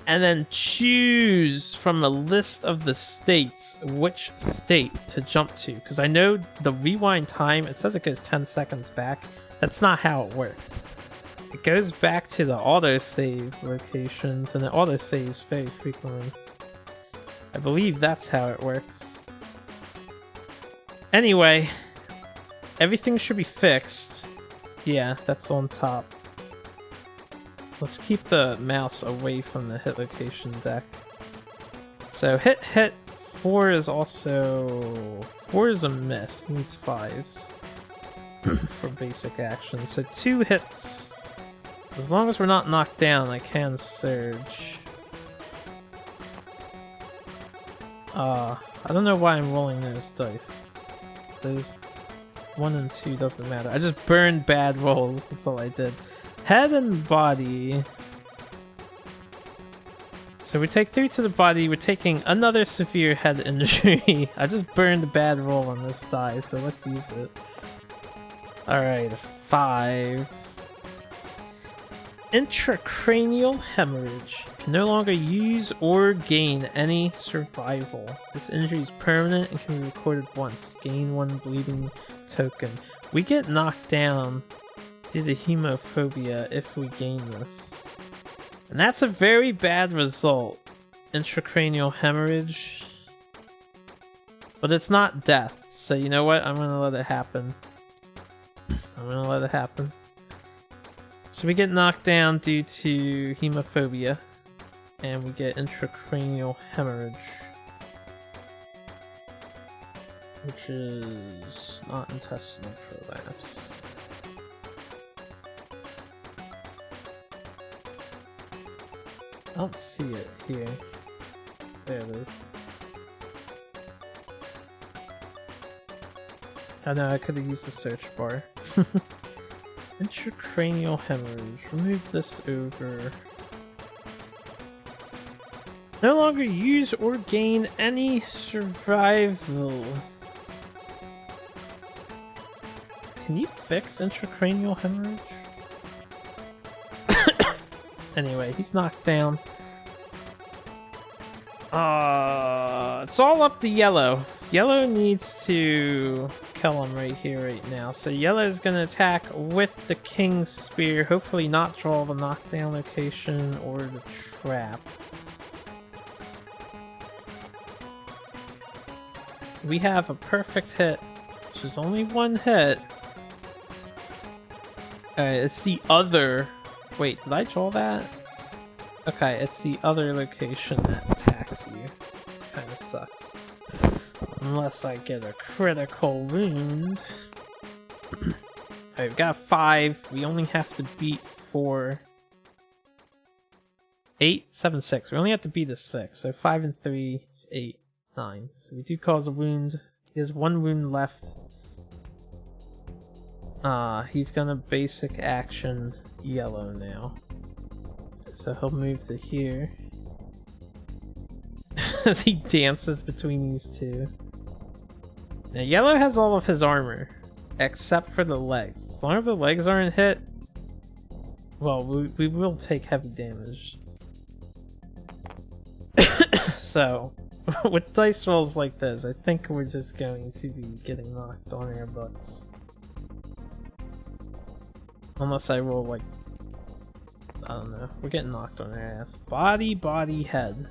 and then choose from a list of the states which state to jump to? Because I know the rewind time, it says it goes 10 seconds back. That's not how it works. It goes back to the autosave locations, and it autosaves very frequently. I believe that's how it works. Anyway, everything should be fixed. Yeah, that's on top. Let's keep the mouse away from the hit location deck. So hit, 4 is also... 4 is a miss, he needs 5s for basic action. So 2 hits. As long as we're not knocked down, I can surge. I don't know why I'm rolling those dice. Those 1 and 2 doesn't matter. I just burned bad rolls, that's all I did. Head and body. So we take 3 to the body, we're taking another severe head injury. I just burned a bad roll on this die, so let's use it. Alright, 5. Intracranial hemorrhage. Can no longer use or gain any survival. This injury is permanent and can be recorded once. Gain 1 bleeding token. We get knocked down due to hemophobia if we gain this. And that's a very bad result. Intracranial hemorrhage. But it's not death, so you know what? I'm gonna let it happen. So we get knocked down due to hemophobia, and we get intracranial hemorrhage, which is not intestinal prolapse. I don't see it here. There it is. Oh no, I could have used the search bar. Intracranial hemorrhage. Remove this over. No longer use or gain any survival. Can you fix intracranial hemorrhage? Anyway, he's knocked down. It's all up to yellow. Yellow needs to kill him right here, right now. So yellow's gonna attack with the King's Spear. Hopefully not draw the knockdown location or the trap. We have a perfect hit, which is only 1 hit. Alright, it's the other... Wait, did I draw that? Okay, it's the other location that attacks you. Kinda sucks. Unless I get a critical wound. Alright, we've got 5. We only have to beat 4. 8, 7, 6. We only have to beat a 6. So 5 and 3 is 8, 9. So we do cause a wound. He has 1 wound left. He's gonna basic action yellow now. So he'll move to here. As he dances between these two. Now yellow has all of his armor, except for the legs. As long as the legs aren't hit, well, we will take heavy damage. So, with dice rolls like this, I think we're just going to be getting knocked on our butts. Unless I roll like... I don't know. We're getting knocked on our ass. Body, body, head.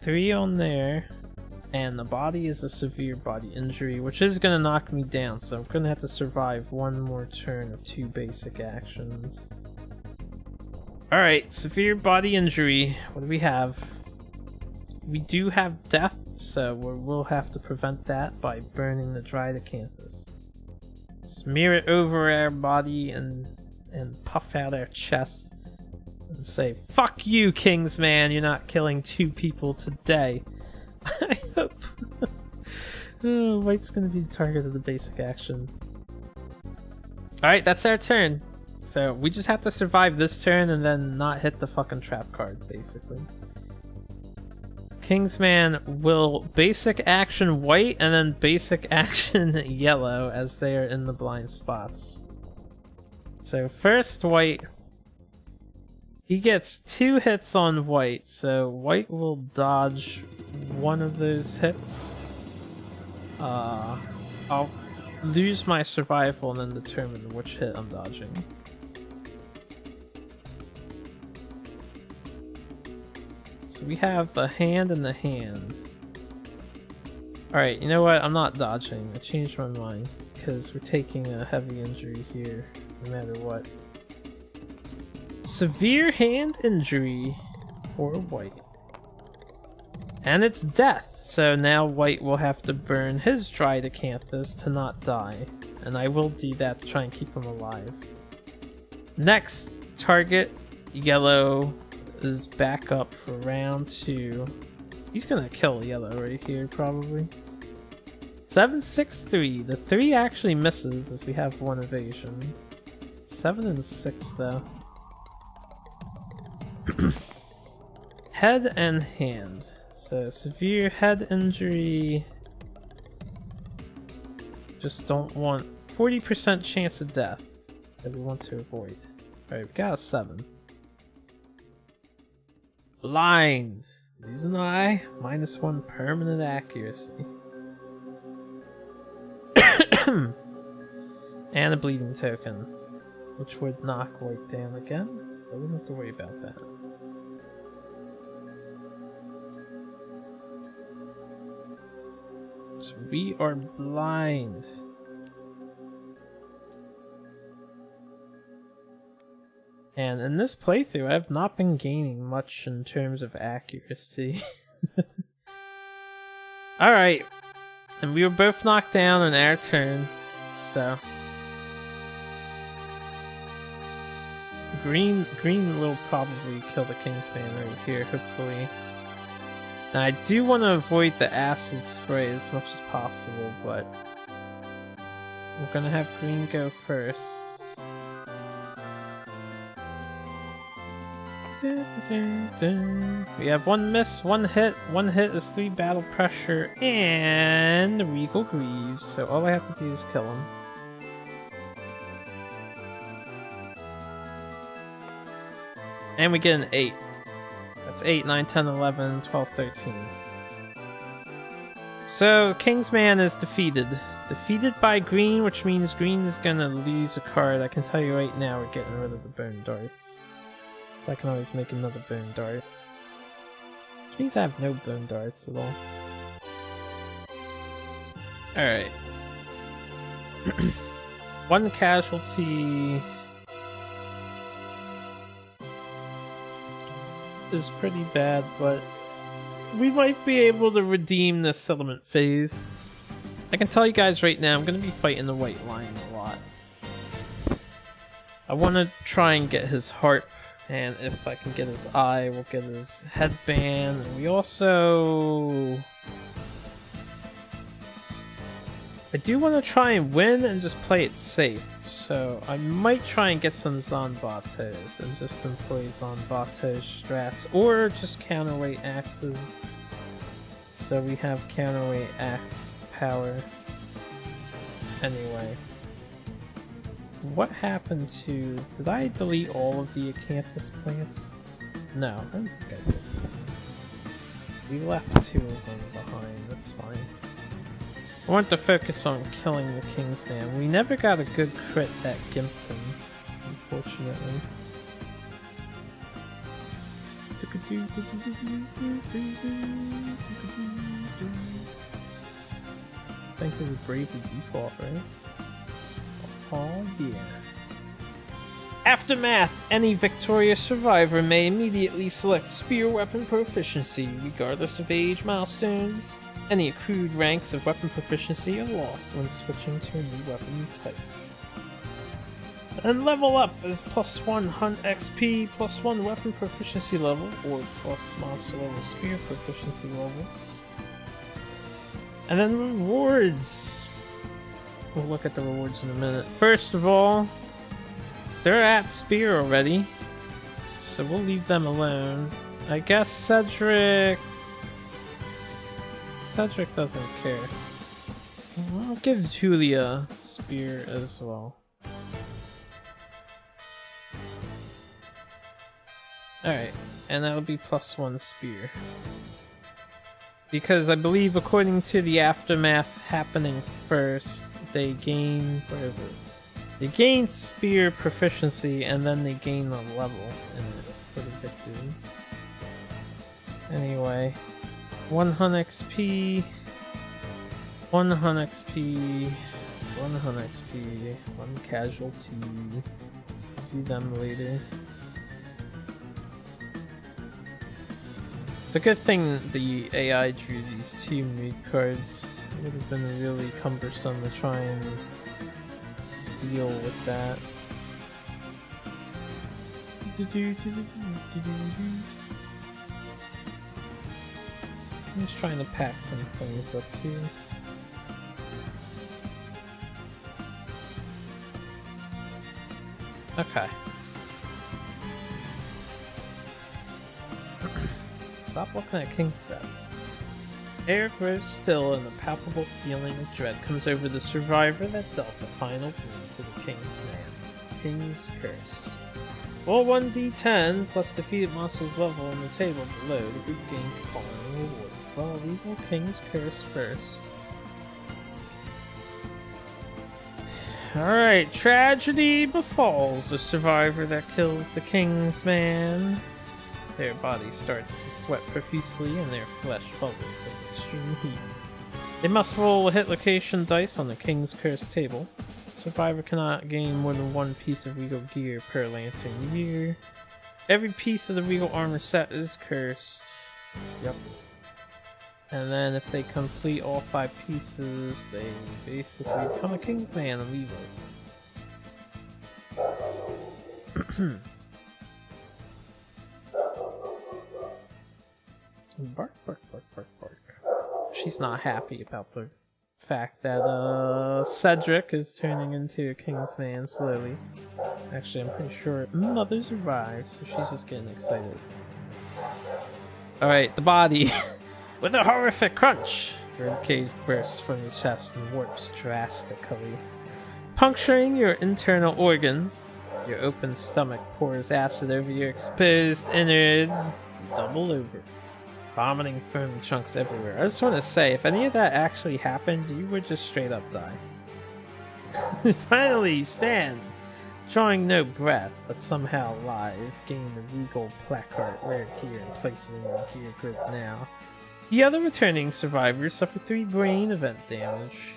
3 on there. And the body is a severe body injury, which is going to knock me down. So I'm going to have to survive 1 more turn of 2 basic actions. Alright, severe body injury. What do we have? We do have death, so we'll have to prevent that by burning the dried acanthus. Smear it over our body and puff out our chest and say, "Fuck you, Kingsman, you're not killing 2 people today." I hope. Oh, White's gonna be the target of the basic action. Alright, that's our turn. So we just have to survive this turn and then not hit the fucking trap card, basically. Kingsman will basic action white and then basic action yellow as they are in the blind spots. So first white, he gets 2 hits on white, so white will dodge 1 of those hits. I'll lose my survival and then determine which hit I'm dodging. So So we have the hand and the hand. Alright, you know what? I'm not dodging. I changed my mind. Because we're taking a heavy injury here, no matter what. Severe hand injury for white. And it's death. So now white will have to burn his dried acanthus to not die. And I will do that to try and keep him alive. Next target, yellow, is back up for round 2. He's gonna kill yellow right here, probably. 763. The 3 actually misses as we have 1 evasion. 7 and 6 though. Head and hand. So severe head injury. Just don't want 40% chance of death that we want to avoid. Alright, we got a 7. Blind. Use an eye. -1 permanent accuracy. And a bleeding token, which would knock white down again. I wouldn't have to worry about that. So we are blind. And in this playthrough, I've not been gaining much in terms of accuracy. Alright. And we were both knocked down on our turn, so... Green will probably kill the Kingsman right here, hopefully. Now I do want to avoid the acid spray as much as possible, but... We're gonna have green go first. We have 1 miss, 1 hit. 1 hit is 3 battle pressure and Regal Greaves. So all I have to do is kill him. And we get an 8. That's 8, 9, 10, 11, 12, 13. So Kingsman is defeated. Defeated by green, which means green is gonna lose a card. I can tell you right now we're getting rid of the bone darts. So I can always make another bone dart. Which means I have no bone darts at all. Alright. 1 casualty is pretty bad, but we might be able to redeem this settlement phase. I can tell you guys right now, I'm going to be fighting the White Lion a lot. I want to try and get his heart. And if I can get his eye, we'll get his headband. And we also... I do want to try and win and just play it safe. So I might try and get some Zanbatos and just employ Zanbato strats. Or just counterweight axes. So we have counterweight axe power. Anyway. What happened to... Did I delete all of the acanthus plants? No, I don't think I did. We left 2 of them behind, that's fine. I want to focus on killing the Kingsman. We never got a good crit at Gimpton, unfortunately. I think this is Bravely Default, right? Oh yeah. Aftermath! Any victorious survivor may immediately select Spear Weapon Proficiency, regardless of age milestones. Any accrued ranks of weapon proficiency are lost when switching to a new weapon type. And level up is +1 Hunt XP, +1 weapon proficiency level, or plus monster level spear proficiency levels. And then rewards! We'll look at the rewards in a minute. First of all, they're at spear already, so we'll leave them alone. I guess Cedric doesn't care. I'll give Julia spear as well. Alright, and that'll be +1 spear. Because I believe according to the aftermath happening first, they gain, where is it? They gain spear proficiency and then they gain a level in it for the victory. Anyway, 100 XP, 100 XP, 100 XP, 1 casualty. Do them later. It's a good thing the AI drew these 2 mood cards. It would have been really cumbersome to try and deal with that. I'm just trying to pack some things up here. Okay. Stop looking at Kingstep. Air grows still and a palpable feeling of dread comes over the survivor that dealt the final blow to the Kingsman. King's Curse. Roll 1d10 plus defeated monsters level on the table below to group gains the following rewards. Well, we will King's Curse first. Alright, tragedy befalls the survivor that kills the Kingsman. Their body starts to sweat profusely and their flesh bubbles with extreme heat. They must roll a hit location dice on the King's Curse table. The survivor cannot gain more than 1 piece of regal gear per lantern year. Every piece of the regal armor set is cursed. Yep. And then if they complete all 5 pieces, they basically become a Kingsman and leave us. Bark, bark, bark, bark, bark. She's not happy about the fact that Cedric is turning into a Kingsman slowly. Actually, I'm pretty sure Mother's arrived, so she's just getting excited. Alright, the body. With a horrific crunch, ribcage bursts from your chest and warps drastically, puncturing your internal organs. Your open stomach pours acid over your exposed innards. Double over, vomiting foam chunks everywhere. I just want to say, if any of that actually happened, you would just straight up die. Finally, stand, drawing no breath, but somehow alive. Gain the regal placard, rare gear, and place it in your gear group now. The other returning survivors suffer 3 brain event damage.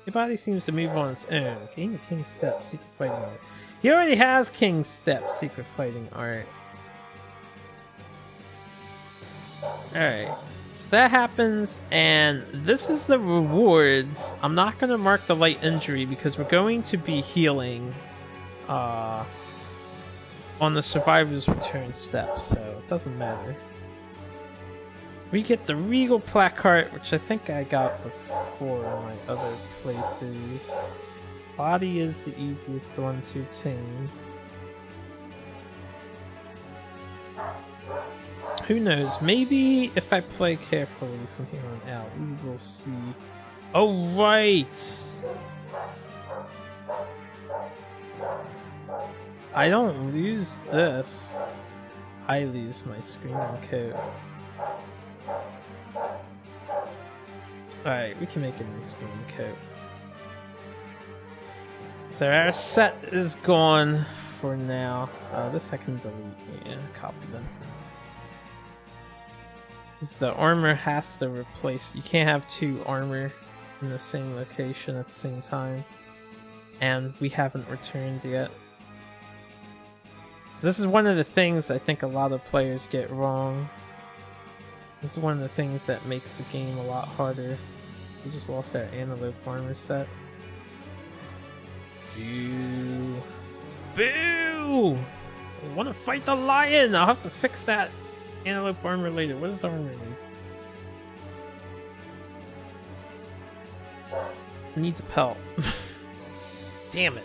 Your body seems to move on its own. Gain the King's Step, Secret Fighting Art. He already has King's Step, Secret Fighting Art. Alright, so that happens, and this is the rewards. I'm not going to mark the light injury because we're going to be healing on the survivor's return step, so it doesn't matter. We get the Regal Placard, which I think I got before in my other playthroughs. Body is the easiest one to obtain. Who knows, maybe if I play carefully from here on out, we will see. Oh, right! I don't lose this. I lose my Screaming Coat. Alright, we can make a new Screaming Coat. So our set is gone for now. This I can delete. Yeah, copy them. Because the armor has to replace. You can't have 2 armor in the same location at the same time. And we haven't returned yet. So this is one of the things I think a lot of players get wrong. This is one of the things that makes the game a lot harder. We just lost our Antelope armor set. Boo! Boo! I want to fight the lion! I'll have to fix that Antelope armor later. What does the armor need? It needs a pelt. Damn it.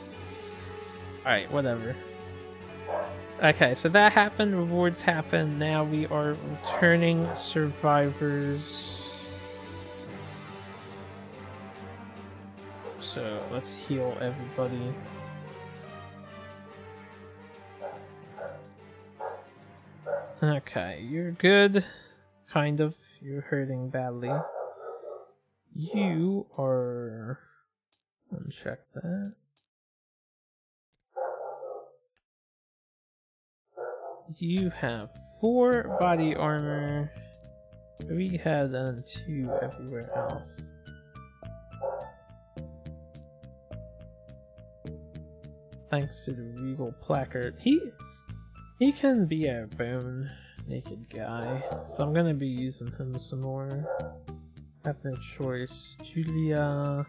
Alright, whatever. Okay, so that happened, rewards happened, now we are returning survivors. So let's heal everybody. Okay, you're good. Kind of. You're hurting badly. You are... Uncheck that. You have 4 body armor. 3 head and 2 everywhere else. Thanks to the regal placard. He can be a bone naked guy, so I'm gonna be using him some more. I have no choice. Julia.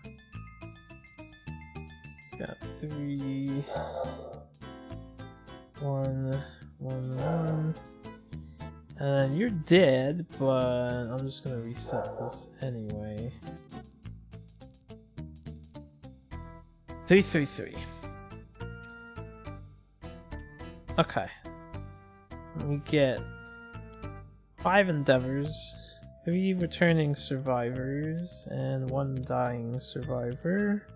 It's got 3. 1, 1, 1. And you're dead, but I'm just gonna reset this anyway. 3, 3, 3. Okay. We get 5 endeavors, 3 returning survivors, and 1 dying survivor.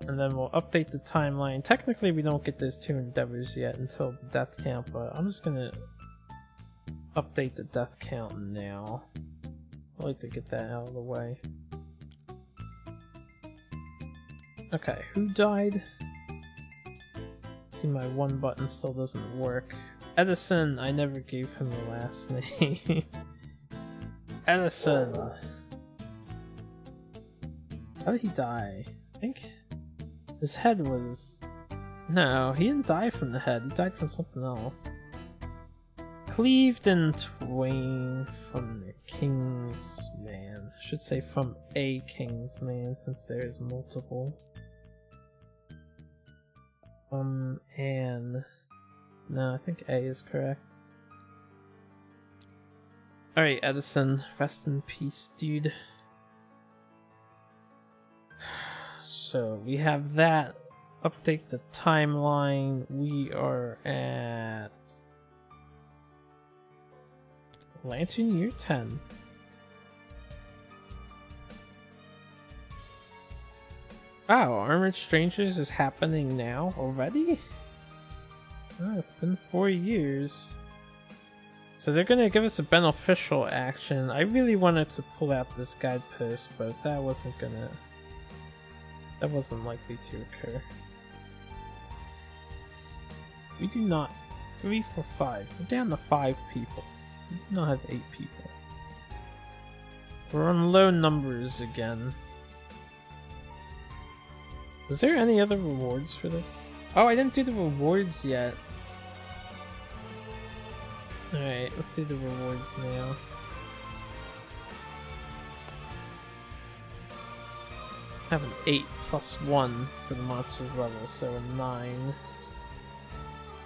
And then we'll update the timeline. Technically we don't get those 2 endeavors yet until the death count, but I'm just gonna update the death count now. I like to get that out of the way. Okay, who died? See, my 1 button still doesn't work. Edison, I never gave him the last name. Edison! How did he die? I think his head was... No, he didn't die from the head, he died from something else. Cleaved in twain from the Kingsman. I should say from a Kingsman since there's multiple. And... No, I think A is correct. Alright, Edison, rest in peace, dude. So, we have that. Update the timeline. We are at... Lantern Year 10. Wow, Armored Strangers is happening now already? Oh, it's been 4 years. So they're gonna give us a beneficial action. I really wanted to pull out this guidepost, but that wasn't likely to occur. We do not. 3 for 5. We're down to 5 people. We do not have 8 people. We're on low numbers again. Was there any other rewards for this? Oh, I didn't do the rewards yet. Alright, let's do the rewards now. I have an 8 plus 1 for the monsters level, so a 9.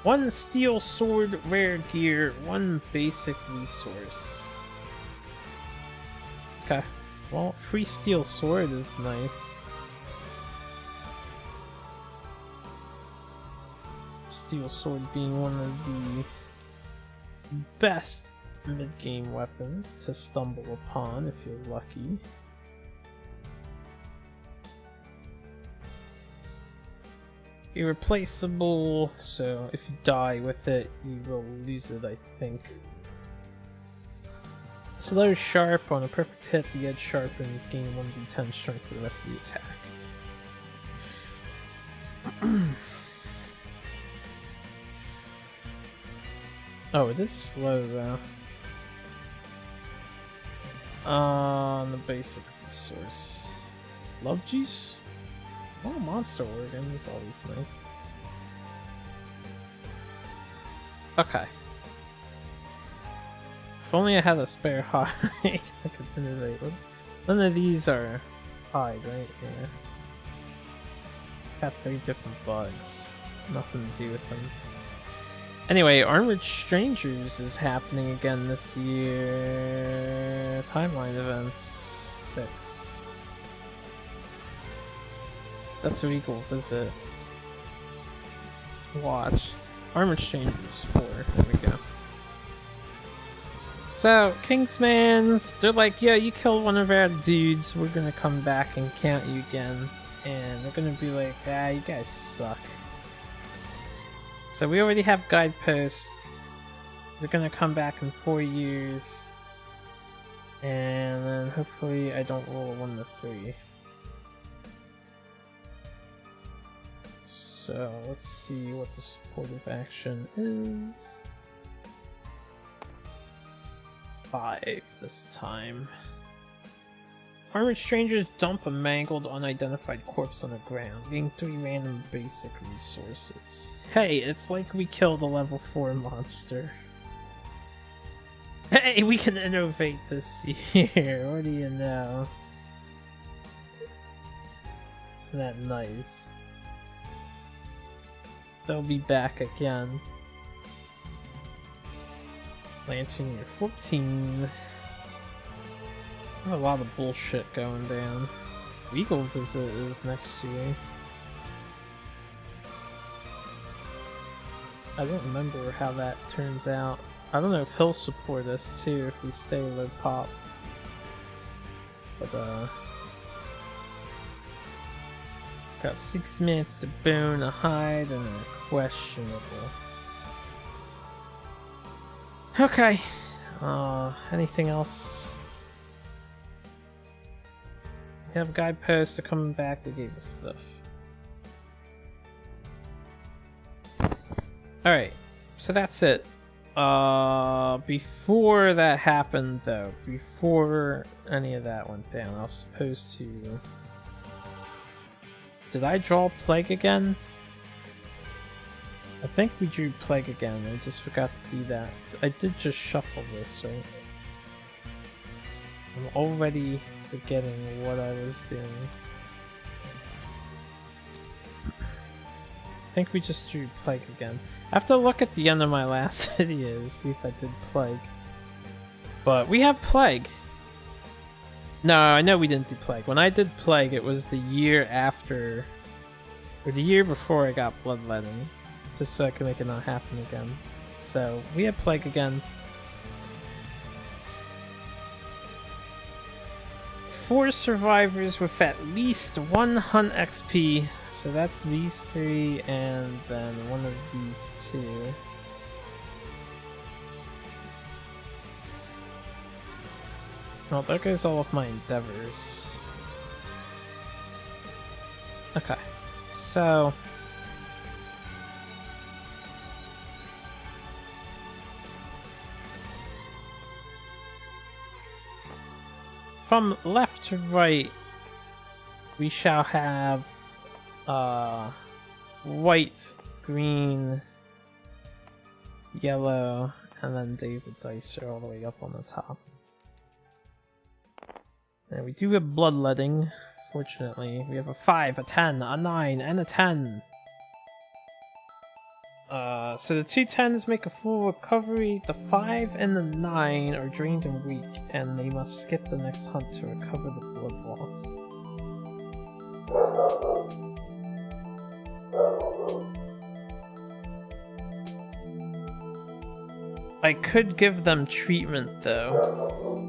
1 steel sword rare gear, 1 basic resource. Okay, well, free steel sword is nice. Steel sword being one of the best mid-game weapons to stumble upon if you're lucky. Irreplaceable, so if you die with it, you will lose it, I think. Slow sharp, on a perfect hit, the edge sharpens, gain 1d10 strength for the rest of the attack. Oh, it is slow though. On the basic resource. Love juice? Oh, monster organ is always nice. Okay. If only I had a spare hide, I could innovate. None of these are hide, right? Yeah. Got 3 different bugs. Nothing to do with them. Anyway, Armored Strangers is happening again this year. Timeline events 6. That's a regal visit. Watch. Armored Strangers 4. There we go. So, Kingsmans, they're like, yeah, you killed one of our dudes. We're gonna come back and count you again. And they're gonna be like, ah, you guys suck. So we already have guideposts. They're gonna come back in 4 years. And then hopefully I don't roll a 1 to 3. So let's see what the supportive action is. 5 this time. Armored strangers dump a mangled, unidentified corpse on the ground, leaving 3 random basic resources. Hey, it's like we killed a level 4 monster. Hey, we can innovate this year, what do you know? Isn't that nice? They'll be back again. Lantern year 14. A lot of bullshit going down. Regal visit is next year. I don't remember how that turns out. I don't know if he'll support us too if we stay low pop. But got 6 minutes to bone, a hide, and a questionable. Okay. Anything else? We have guideposts to coming back, they gave us stuff. Alright, so that's it. Before that happened though, before any of that went down, I was supposed to... Did I draw Plague again? I think we drew Plague again, I just forgot to do that. I did just shuffle this, right? I'm already forgetting what I was doing. I think we just drew Plague again. I have to look at the end of my last video to see if I did Plague. But we have Plague. No, I know we didn't do Plague. When I did Plague, it was the year after, or the year before I got Bloodletting, just so I could make it not happen again. So we have Plague again. 4 survivors with at least 1 hunt XP, so that's these 3 and then one of these 2. Oh, there goes all of my endeavors. Okay, so... From left to right, we shall have white, green, yellow, and then David Dicer all the way up on the top. And we do have bloodletting, fortunately. We have a 5, a 10, a 9, and a 10. So the 2 10s make a full recovery, the 5 and the 9 are drained and weak, and they must skip the next hunt to recover the blood loss. I could give them treatment though.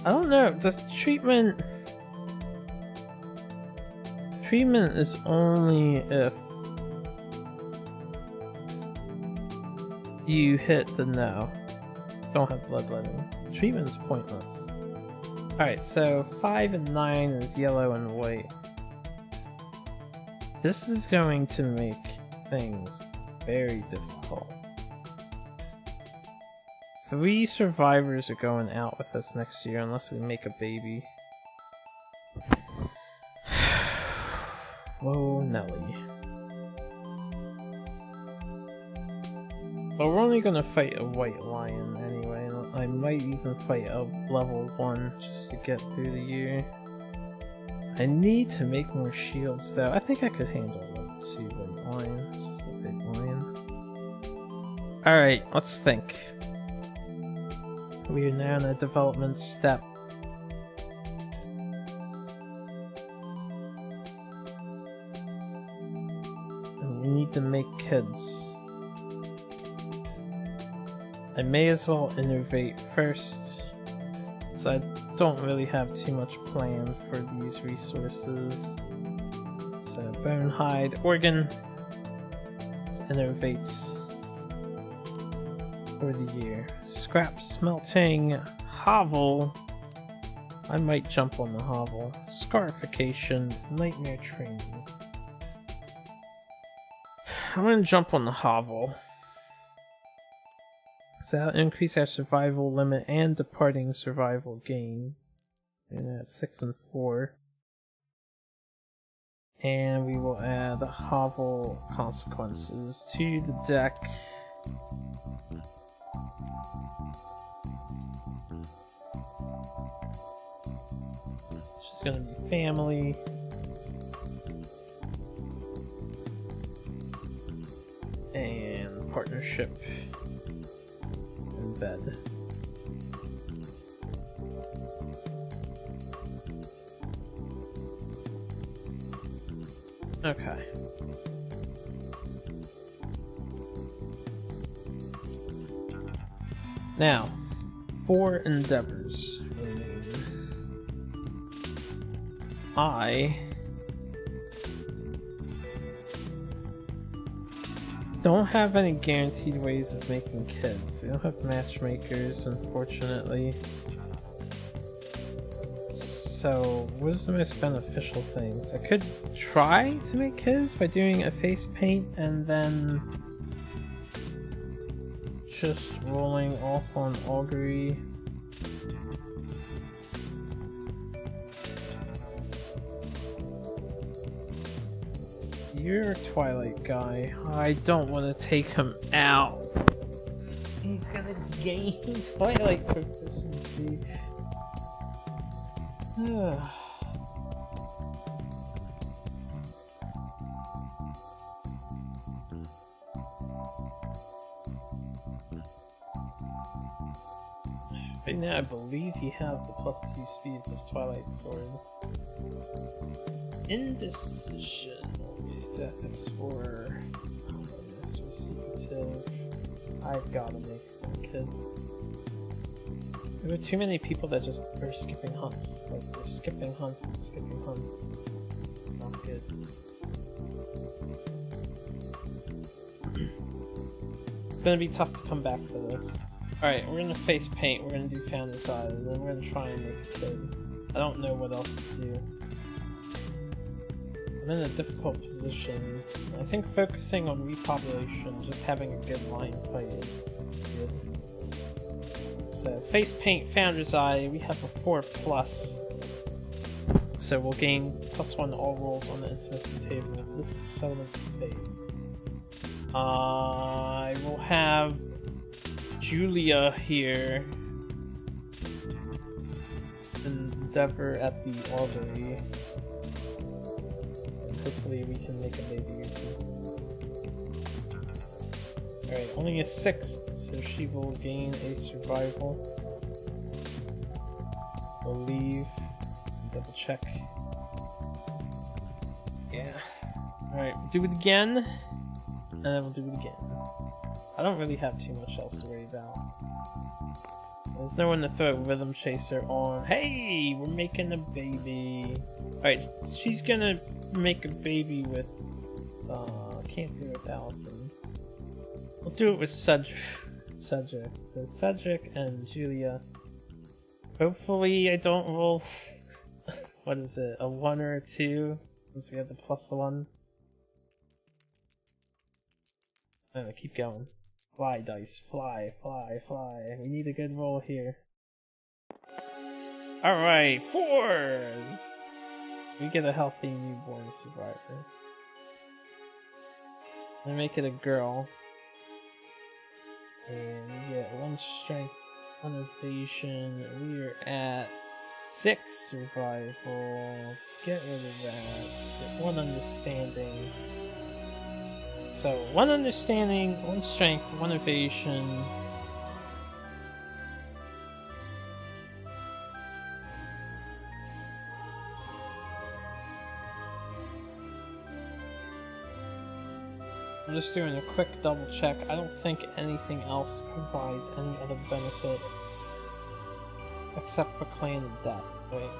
I don't know, does treatment is only if you hit the no. Don't have bloodletting. Treatment is pointless. Alright, so 5 and 9 is yellow and white. This is going to make things very difficult. 3 survivors are going out with us next year unless we make a baby. Whoa, Nelly. But we're only gonna fight a white lion anyway. I might even fight a level 1 just to get through the year. I need to make more shields though. I think I could handle level 2 white lion. It's just a big lion. Alright, let's think. We are now in a development step. And we need to make kids. I may as well innovate first, because I don't really have too much plan for these resources. So bone, hide, organ. Let's innovate. for the year. Scrap smelting, hovel. I might jump on the hovel. Scarification, nightmare training. I'm gonna jump on the hovel. So that'll increase our survival limit and departing survival gain. And that's 6 and 4. And we will add the hovel consequences to the deck. It's just gonna be family. And partnership. And bed. Okay. Now, 4 endeavors remain. I don't have any guaranteed ways of making kids. We don't have matchmakers, unfortunately. So, what is the most beneficial things? I could try to make kids by doing a face paint and then just rolling off on augury. You're a Twilight guy. I don't want to take him out. He's gonna gain Twilight proficiency. Right now I believe he has the +2 speed with his Twilight Sword. Indecision. Death Explorer. Master Secretive. I've gotta make some kids. There are too many people that just are skipping hunts. Like, they're skipping hunts and skipping hunts. Not good. It's gonna be tough to come back for this. Alright, we're gonna face paint, we're gonna do Founder's Eye, and then we're gonna try and make a kid. I don't know what else to do. I'm in a difficult position. I think focusing on repopulation, just having a good line fight is good. So, face paint, Founder's Eye, we have a 4+. So we'll gain +1 to all rolls on the intimacy table. This is settlement phase. I will have Julia here. Endeavor at the augury. And hopefully we can make a baby or two. Alright, only a 6, so she will gain a survival. We'll leave. Double check. Yeah. Alright, we'll do it again. And then we'll do it again. I don't really have too much else to worry about. There's no one to throw a Rhythm Chaser on. Hey! We're making a baby. Alright, she's gonna make a baby with... can't do it with Allison. We'll do it with Cedric. So Cedric and Julia. Hopefully I don't roll... what is it? A 1 or a 2? Since we have the +1. I'm gonna keep going. Fly, dice. Fly, fly, fly. We need a good roll here. Alright, 4s! We get a healthy newborn survivor. I'm gonna make it a girl. And we get 1 strength, 1 evasion. We're at 6 survival. Get rid of that. Get 1 understanding. So, 1 understanding, 1 strength, 1 evasion. I'm just doing a quick double check. I don't think anything else provides any other benefit except for Clan of Death. Wait.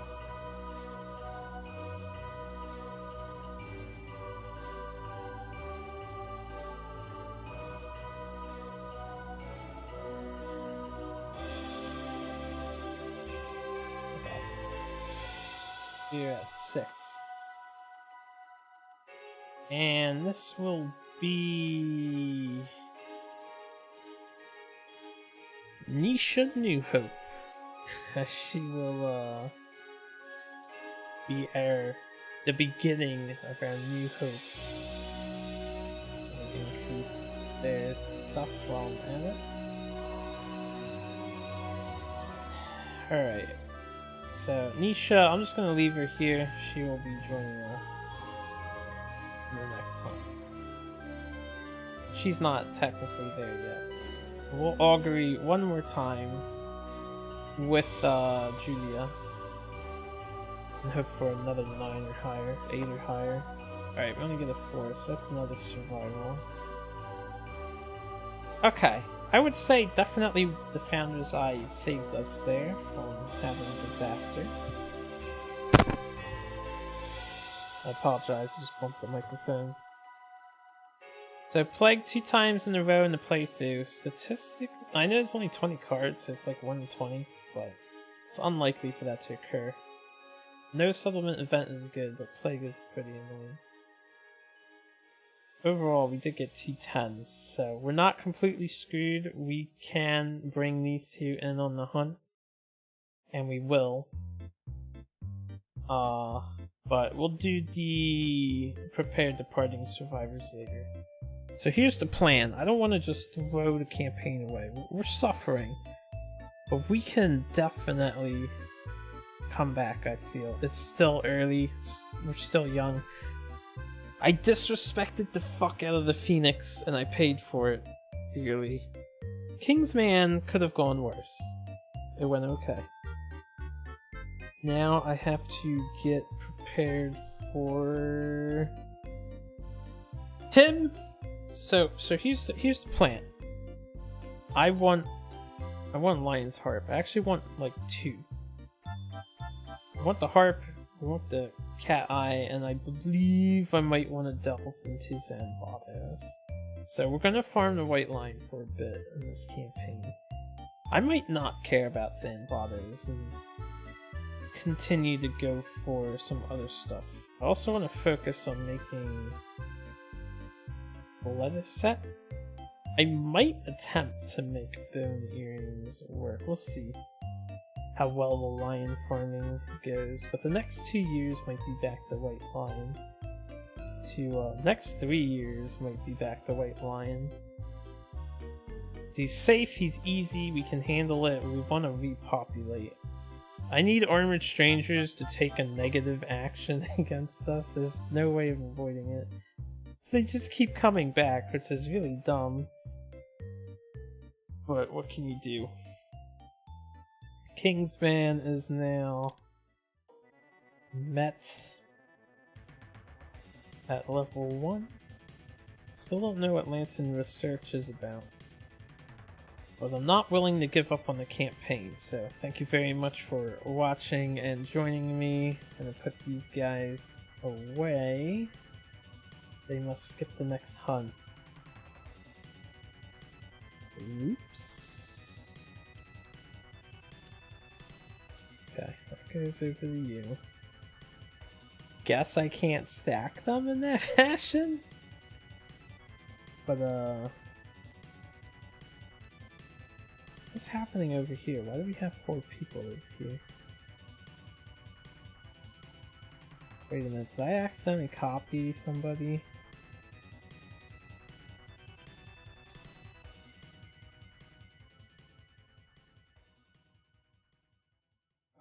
Here at 6. And this will be Nisha New Hope. She will be the beginning of our new hope. Increase their stuff while I'm at it. Alright. So Nisha, I'm just gonna leave her here. She will be joining us in the next one. She's not technically there yet. We'll augury one more time with Julia and hope for another 9 or higher, 8 or higher. Alright, we only get a 4, so that's another survival. Okay, I would say definitely the Founder's Eye saved us there from having a disaster. I apologize, I just bumped the microphone. So Plague 2 times in a row in the playthrough. Statistic, I know it's only 20 cards, so it's like 1 in 20, but it's unlikely for that to occur. No supplement event is good, but Plague is pretty annoying. Overall, we did get 2 10s, so we're not completely screwed. We can bring these 2 in on the hunt, and we will. But we'll do the Prepared Departing Survivors later. So here's the plan. I don't want to just throw the campaign away. We're suffering, but we can definitely come back, I feel. It's still early. We're still young. I disrespected the fuck out of the Phoenix, and I paid for it dearly. Kingsman could have gone worse. It went okay. Now I have to get prepared for him. So here's the plan. I want Lion's Harp. I actually want like 2. I want the harp, I want the cat eye, and I believe I might want to delve into Zanbados. So we're gonna farm the White Lion for a bit in this campaign. I might not care about Zanbados and continue to go for some other stuff. I also want to focus on making a leather set. I might attempt to make bone earrings work. We'll see how well the lion farming goes, but the next 2 years might be back to White Lion. Next 3 years might be back to White Lion. He's safe, he's easy, we can handle it, we want to repopulate. I need Armored Strangers to take a negative action against us. There's no way of avoiding it. They just keep coming back, which is really dumb. But what can you do? Kingsman is now met at level 1. Still don't know what Lantern Research is about. But I'm not willing to give up on the campaign, so thank you very much for watching and joining me. I'm gonna put these guys away. They must skip the next hunt. Oops. Okay, that goes over to you. Guess I can't stack them in that fashion? But, what's happening over here? Why do we have 4 people over here? Wait a minute, did I accidentally copy somebody?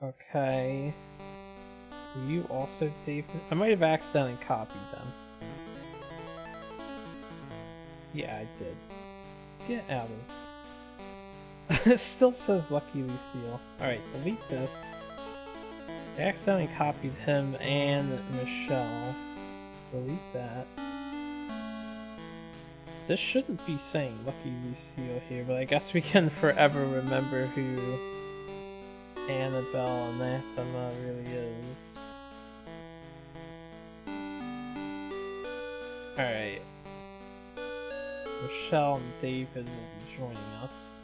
Okay. You also, David? I might have accidentally copied them. Yeah, I did. Get out of... It still says Lucky Lucille. Alright, delete this. I accidentally copied him and Michelle. Delete that. This shouldn't be saying Lucky Lucille here, but I guess we can forever remember who Annabelle Anathema really is. Alright. Michelle and David will be joining us.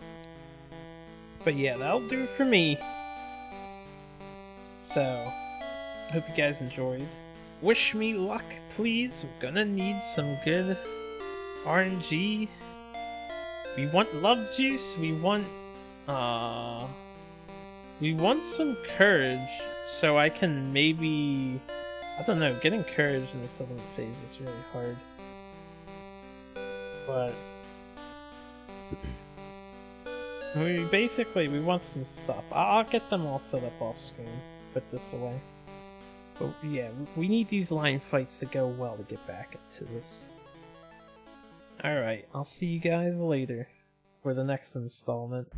But yeah, that'll do for me. So, Hope you guys enjoyed. Wish me luck, please. I'm gonna need some good RNG. We want love juice. We want some courage, so I can maybe, I don't know, getting courage in the 7th phase is really hard. But we want some stuff. I'll get them all set up off screen. Put this away. But yeah, we need these line fights to go well to get back into this. Alright, I'll see you guys later for the next installment.